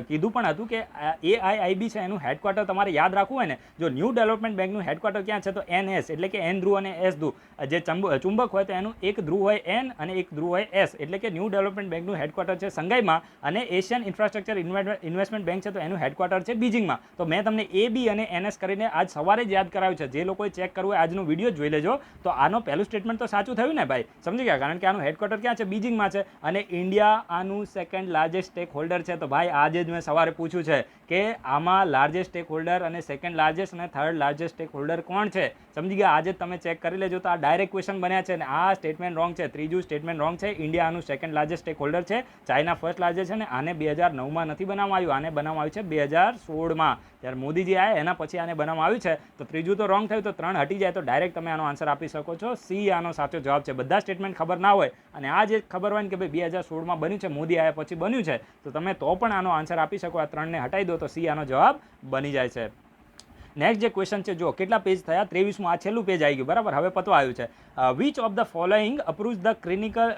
કીધું પણ હતું કે AIIB છે એનું હેડક્વાર્ટર તમારે યાદ રાખવું હોય ને, જો ન્યૂ ડેવલપમેન્ટ બેંકનું હેડક્વાર્ટર ક્યાં છે તો NS એટલે કે N ધ્રુવ અને S ધ્રુવ. જે ચુંબક હોય તો એનું એક ધ્રુવ હોય N અને એક ધ્રુવ હોય S, એટલે કે ન્યૂ ડેવલપમેન્ટ બેંકનું હેડક્વાર્ટર છે સંઘાઈમાં અને એશિયન ઇન્ફ્રાસ્ટ્રક્ચર ઇન્વેસ્ટમેન્ટ બેંક છે તો એનું હેડક્વાર્ટર છે બીજિંગમાં. તો મેં તમને AB અને NS કરીને આજ સવારે જ યાદ કરાવ્યું છે. જે લોકોએ ચેક કરવું હોય આજનો વિડીયો જોઈ લેજો. તો આનો પહેલું સ્ટેટમેન્ટ તો સાચું થયું ને ભાઈ, સમજી ગયા. કારણ કે આનું હેડક્વાર્ટર ક્યાં છે? બીજિંગમાં છે અને ઇન્ડિયા આનું સેકન્ડ લાર્જેસ્ટ સ્ટેક હોલ્ડર છે. તો ભાઈ આજે જ મેં સવારે પૂછ્યું છે કે આમાં લાર્જેસ્ટ સ્ટેક હોલ્ડર અને સેકન્ડ લાર્જેસ્ટ અને થર્ડ લાર્જેસ્ટ સ્ટેક હોલ્ડર કોણ છે, સમજી ગયા. આજે તમે ચેક કરી લેજો. તો આ ડાયરેક્ટ ક્વેશ્ચન બન્યા છે અને આ સ્ટેટમેન્ટ રોંગ છે. ત્રીજું સ્ટેટમેન્ટ રોંગ છે. ઇન્ડિયા આનું સેકન્ડ લાર્જેસ્ટ સ્ટેક હોલ્ડર છે, ચાઇના ફર્સ્ટ લાર્જેસ્ટ છે ને આને 2009માં નથી બનાવવામાં આવ્યું, આને બનાવવામાં આવ્યું છે 2016માં જ્યારે મોદીજી આવ્યા એના પછી આને બનાવવામાં આવ્યું છે. તો ત્રીજું તો રોંગ થયું, તો 3 હટી જાય તો ડાયરેક્ટ તમે આનો આન્સર આપી શકો છો. સી આનો સાચો જવાબ છે. બધા સ્ટેટમેન્ટ ખબર ના હોય અને આ જે ખબર હોય ને કે ભાઈ 2016માં બન્યું છે, મોદી આવ્યા પછી બન્યું છે, તો તમે તો પણ આનો આન્સર આપી શકો. આ 3ને હટાવી દો તો સી આનો જવાબ બની જાય છે. નેક્સ્ટ જે ક્વેશ્ચન છે, જો કેટલા પેજ થયા, 23મું આ છેલ્લું પેજ આવી ગયું, બરાબર. હવે પતવા આવ્યું છે. Which of the following approves the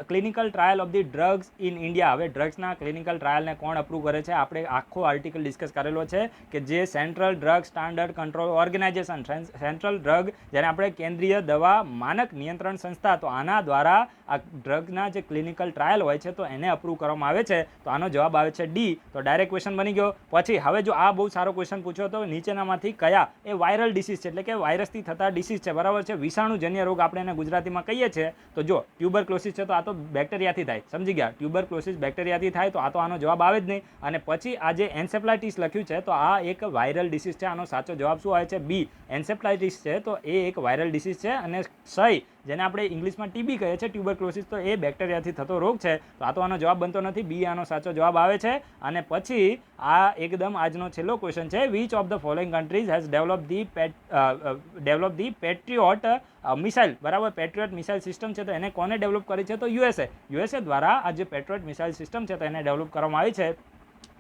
clinical trial of the drugs in India. હવે ડ્રગ્સના ક્લિનિકલ ટ્રાયલને કોણ અપ્રૂવ કરે છે? આપણે આખો આર્ટિકલ ડિસ્કસ કરેલો છે કે જે central drug standard control organization, central drug, જેને આપણે કેન્દ્રીય દવા માનક નિયંત્રણ સંસ્થા, તો આના દ્વારા આ ડ્રગના જે ક્લિનિકલ ટ્રાયલ હોય છે તો એને અપ્રૂવ કરવામાં આવે છે. તો આનો જવાબ આવે છે ડી. તો ડાયરેક્ટ ક્વેશ્ચન બની ગયો. પછી હવે જો આ બહુ સારો ક્વેશ્ચન પૂછ્યો તો નીચેનામાંથી કયા એ વાયરલ ડિસીઝ છે, એટલે કે વાયરસથી થતા ડિસીઝ છે, બરાબર છે. વિષાણુજન્ય રોગ આપણે એને ગુજરાતીમાં કહીએ છીએ. તો જો ટ્યુબરક્લોસિસ છે તો આ તો બેક્ટેરિયાથી થાય, સમજી ગયા. ટ્યુબરક્લોસિસ બેક્ટેરિયાથી થાય તો આ તો આનો જવાબ આવે જ નહીં. અને પછી આ જે એન્સેફ્લાઇટિસ લખ્યું છે તો આ એક વાયરલ ડિસીઝ છે. આનો સાચો જવાબ શું આવે છે? બી. એન્સેફ્લાઇટિસ છે તો એ એક વાયરલ ડિસીઝ છે. અને ક્ષય, જેને આપણે ઇંગ્લિશમાં ટીબી કહીએ છીએ, ટ્યુબરક્લોસિસ, તો એ બેક્ટેરિયાથી થતો રોગ છે. તો આ તો આનો જવાબ બનતો નથી. બી આનો સાચો જવાબ આવે છે. અને પછી આ એકદમ આજનો છેલ્લો ક્વેશ્ચન છે. Which of the following countries has develop the Patriot missile, બરાબર. પેટ્રિયોટ મિસાઇલ સિસ્ટમ છે તો એને કોને ડેવલપ કરી છે? તો યુએસએ દ્વારા આ જે પેટ્રિયોટ મિસાઇલ સિસ્ટમ છે તો એને ડેવલપ કરવામાં આવી છે.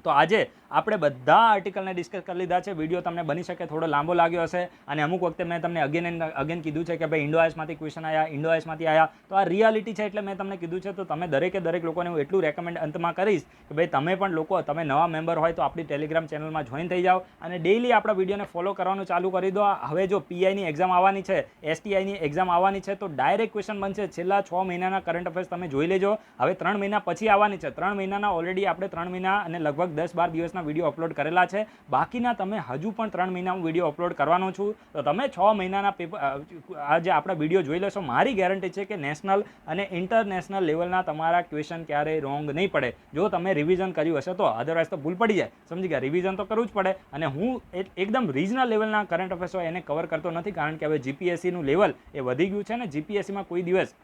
તો આજે આપણે બધા આર્ટિકલને ડિસ્કસ કરી લીધા છે. વિડીયો તમને બની શકે થોડો લાંબો લાગ્યો હશે. અને અમુક વખતે મેં તમને અગેન એન્ડ અગેન કીધું છે કે ભાઈ ઇન્ડોઆઈએસમાંથી ક્વેશ્ચન આવ્યા, ઇન્ડોઆઈએસમાંથી આવ્યા. તો આ રિયાલિટી છે એટલે મેં તમને કીધું છે. તો તમે દરેક લોકોને હું એટલું રેકમેન્ડ અંતમાં કરીશ કે ભાઈ તમે પણ લોકો, તમે નવા મેમ્બર હોય તો આપણી ટેલિગ્રામ ચેનલમાં જોઈન થઈ જાઓ અને ડેઇલી આપણા વિડીયોને ફોલો કરવાનું ચાલુ કરી દો. હવે જો પીઆઈની એક્ઝામ આવવાની છે, એસટીઆઈની એક્ઝામ આવવાની છે તો ડાયરેક્ટ ક્વેશ્ચન બનશે. છેલ્લા 6 મહિનાના કરંટ અફેર્સ તમે જોઈ લેજો. હવે 3 મહિના પછી આવવાની છે. 3 મહિનાના ઓલરેડી આપણે 3 મહિના અને લગભગ 10-12 દિવસના વિડીયો અપલોડ કરેલા છે. બાકીના તમે હજુ પણ 3 મહિના હું વિડીયો અપલોડ કરવાનો છું. તો તમે 6 મહિનાના પેપર આ જે આપણા વિડીયો જોઈ લેશો, મારી ગેરંટી છે કે નેશનલ અને ઇન્ટરનેશનલ લેવલના તમારા ક્વેશ્ચન ક્યારેય રોંગ નહીં પડે, જો તમે રિવિઝન કર્યું હશે તો. અધરવાઇઝ તો ભૂલ પડી જાય, સમજી ગયા. રિવિઝન તો કરવું જ પડે. અને હું એકદમ રિજનલ લેવલના કરંટ અફેર્સ હોય એને કવર કરતો નથી, કારણ કે હવે જીપીએસસીનું લેવલ એ વધી ગયું છે ને. જીપીએસસીમાં કોઈ દિવસ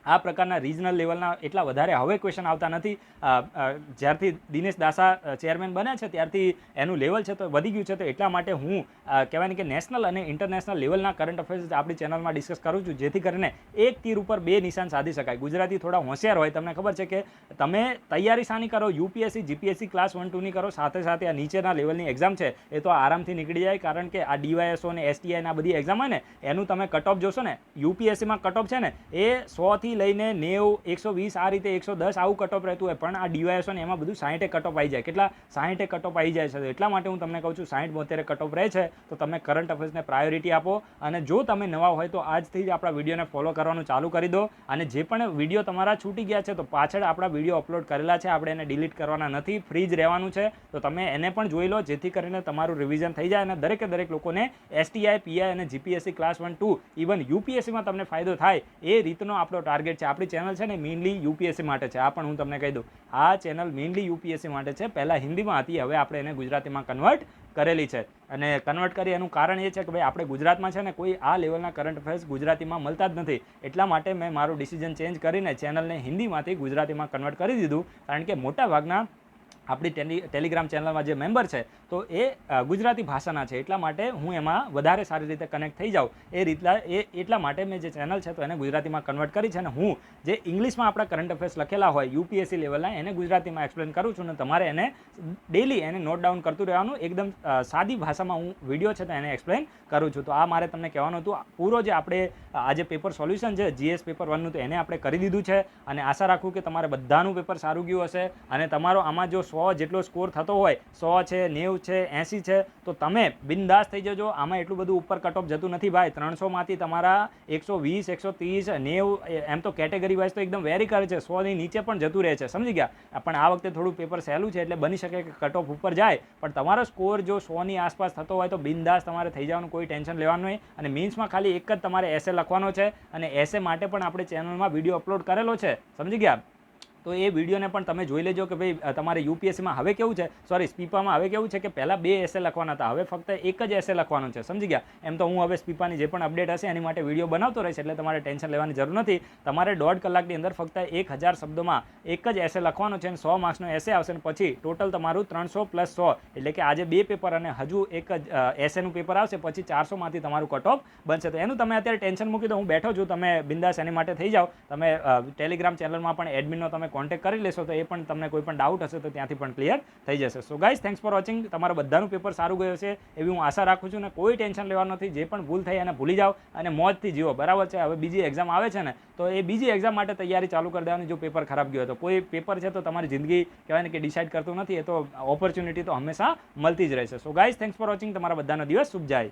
આ પ્રકારના રિજનલ લેવલના એટલા વધારે હવે ક્વેશ્ચન આવતા નથી. જ્યારથી દિનેશ દાસા ચેરમેન બન્યા છે ત્યારથી એનું લેવલ છે તો વધી ગયું છે. તો એટલા માટે હું કહેવાય ને કે નેશનલ અને ઇન્ટરનેશનલ લેવલના કરંટ અફેર્સ આપણી ચેનલમાં ડિસ્કસ કરું છું, જેથી કરીને એક તીર ઉપર 2 નિશાન સાધી શકાય. ગુજરાતી થોડા હોશિયાર હોય, તમને ખબર છે કે તમે તૈયારી શાની કરો, યુપીએસસી જીપીએસસી ક્લાસ 1-2ની કરો, સાથે સાથે આ નીચેના લેવલની એક્ઝામ છે એ તો આરામથી નીકળી જાય. કારણ કે આ ડીવાયએસઓ અને એસટીઆઈ ના બધી એક્ઝામ હોય ને એનું તમે કટ ઓફ જોશો ને, યુપીએસસીમાં કટ ઓફ છે ને એ 100 થી લઈને 90, 120, આ રીતે 110 આવું કટ ઓફ રહેતું હોય. પણ આ ડીવાયએસઓ ને એમાં બધું 60 કટ ઓફ આવી જાય. કેટલા? 60 કટ ઓફ આવી જાય છે. એટલા માટે હું તમને કહું છું 60-72 કટ ઓફ રહે છે તો તમે કરંટ અફેર્સને પ્રાયોરિટી આપો. અને જો તમે નવા હોય તો આજથી જ આપણા વિડીયોને ફોલો કરવાનું ચાલુ કરી દો. અને જે પણ વિડીયો તમારા છૂટી ગયા છે તો પાછળ આપણા વિડીયો અપલોડ કરેલા છે, આપણે એને ડિલીટ કરવાના નથી, ફ્રી જ રહેવાનું છે. તો તમે એને પણ જોઈ લો, જેથી કરીને તમારું રિવિઝન થઈ જાય અને દરેક લોકોને એસટીઆઈ, પીઆઈ અને જીપીએસસી ક્લાસ 1-2 ઇવન યુપીએસસીમાં તમને ફાયદો થાય એ રીતનો આપણો ટાર્ગેટ છે. આપણી ચેનલ છે ને મેઇનલી યુપીએસસી માટે છે. આ પણ હું તમને કહી દઉં, આ ચેનલ મેઇનલી યુપીએસસી માટે છે. પહેલાં હિન્દીમાં હતી, હવે આપણે એને ગુજરાતીમાં કન્વર્ટ કરેલી છે. અને કન્વર્ટ કરી એનું કારણ એ છે કે ભાઈ આપણે ગુજરાતમાં છે ને કોઈ આ લેવલના કરંટ અફેર્સ ગુજરાતીમાં મળતા જ નથી. એટલા માટે મેં મારું ડિસિઝન ચેન્જ કરીને ચેનલને હિન્દીમાંથી ગુજરાતીમાં કન્વર્ટ કરી દીધું. કારણ કે મોટા ભાગના આપણી ટેલિગ્રામ ચેનલમાં જે મેમ્બર છે તો એ ગુજરાતી ભાષાના છે. એટલા માટે હું એમાં વધારે સારી રીતે કનેક્ટ થઈ જાઉં એટલા માટે મેં જે ચેનલ છે તો એને ગુજરાતીમાં કન્વર્ટ કરી છે. અને હું જે ઇંગ્લિશમાં આપણા કરંટ અફેર્સ લખેલા હોય યુપીએસસી લેવલના એને ગુજરાતીમાં એક્સપ્લેન કરું છું. અને તમારે એને ડેલી એને નોટ ડાઉન કરતું રહેવાનું. એકદમ સાદી ભાષામાં હું વિડીયો છે તો એને એક્સપ્લેન કરું છું. તો આ મારે તમને કહેવાનું હતું. પૂરો જે આપણે આજે પેપર સોલ્યુશન છે જીએસ પેપર 1નું તો એને આપણે કરી દીધું છે. અને આશા રાખું કે તમારે બધાનું પેપર સારું ગયું હશે. અને તમારો આમાં જો 100 જેટલો સ્કોર થતો હોય, 100 છે, 90 છે, 80 છે, તો તમે બિંદાસ થઈ જજો. આમાં એટલું બધું ઉપર કટ ઓફ જતું નથી ભાઈ. 300માંથી તમારા 120, 130, 90 એમ તો કેટેગરી વાઇઝ તો એકદમ વેરી કરે છે. 100ની નીચે પણ જતું રહે છે, સમજી ગયા. પણ આ વખતે થોડું પેપર સહેલું છે એટલે બની શકે કે કટ ઓફ ઉપર જાય. પણ તમારો સ્કોર જો 100ની આસપાસ થતો હોય તો બિંદાસ તમારે થઈ જવાનું, કોઈ ટેન્શન લેવાનું નહીં. અને મેન્સમાં ખાલી એક જ તમારે એસે લખવાનો છે. અને એસે માટે પણ આપણે ચેનલમાં વિડીયો અપલોડ કરેલો છે, સમજી ગયા. તો એ વિડીયોને પણ તમે જોઈ લેજો કે ભાઈ તમારે યુપીએસસીમાં હવે કેવું છે, સોરી સ્પીપામાં હવે કેવું છે કે પહેલાં 2 એસે લખવાના હતા, હવે ફક્ત એક જ એસે લખવાનો છે, સમજી ગયા. એમ તો હું હવે સ્પીપાની જે પણ અપડેટ હશે એની માટે વિડીયો બનાવતો રહીશ, એટલે તમારે ટેન્શન લેવાની જરૂર નથી. તમારે 1.5 કલાકની અંદર ફક્ત 1000 શબ્દોમાં એક જ એસે લખવાનો છે. અને 100 માર્ક્સનો એસે આવશે. અને પછી ટોટલ તમારું 300 + 100 એટલે કે આજે 2 પેપર અને હજુ એક જ એસેનું પેપર આવશે. પછી 400માંથી તમારું કટ ઓફ બનશે. તો એનું તમે અત્યારે ટેન્શન મૂકી દો, હું બેઠો છું, તમે બિંદાસ એની માટે થઈ જાઓ. તમે ટેલિગ્રામ ચેનલમાં પણ એડમિનનો તમે કોન્ટેક્ટ કરી લેશો તો એ પણ તમને કોઈ પણ ડાઉટ હશે તો ત્યાંથી પણ ક્લિયર થઈ જશે. So guys, thanks for watching. તમારા બધાનું પેપર સારું ગયું છે એવી હું આશા રાખું છું, ને કોઈ ટેન્શન લેવાનું નથી. જે પણ ભૂલ થઈ એને ભૂલી જાઓ અને મોજથી જીવો, બરાબર છે. હવે બીજી એક્ઝામ આવે છે ને, તો એ બીજી એક્ઝામ માટે તૈયારી ચાલુ કરી દેવાની. જો પેપર ખરાબ ગયો તો કોઈ પેપર છે તો તમારી જિંદગી કહેવાય ને કે ડિસાઇડ કરતું નથી, એ તો ઓપોર્ચ્યુનિટી તો હંમેશા મળતી જ રહેશે. So guys, thanks for watching. તમારા બધાનો દિવસ શુભ જાય.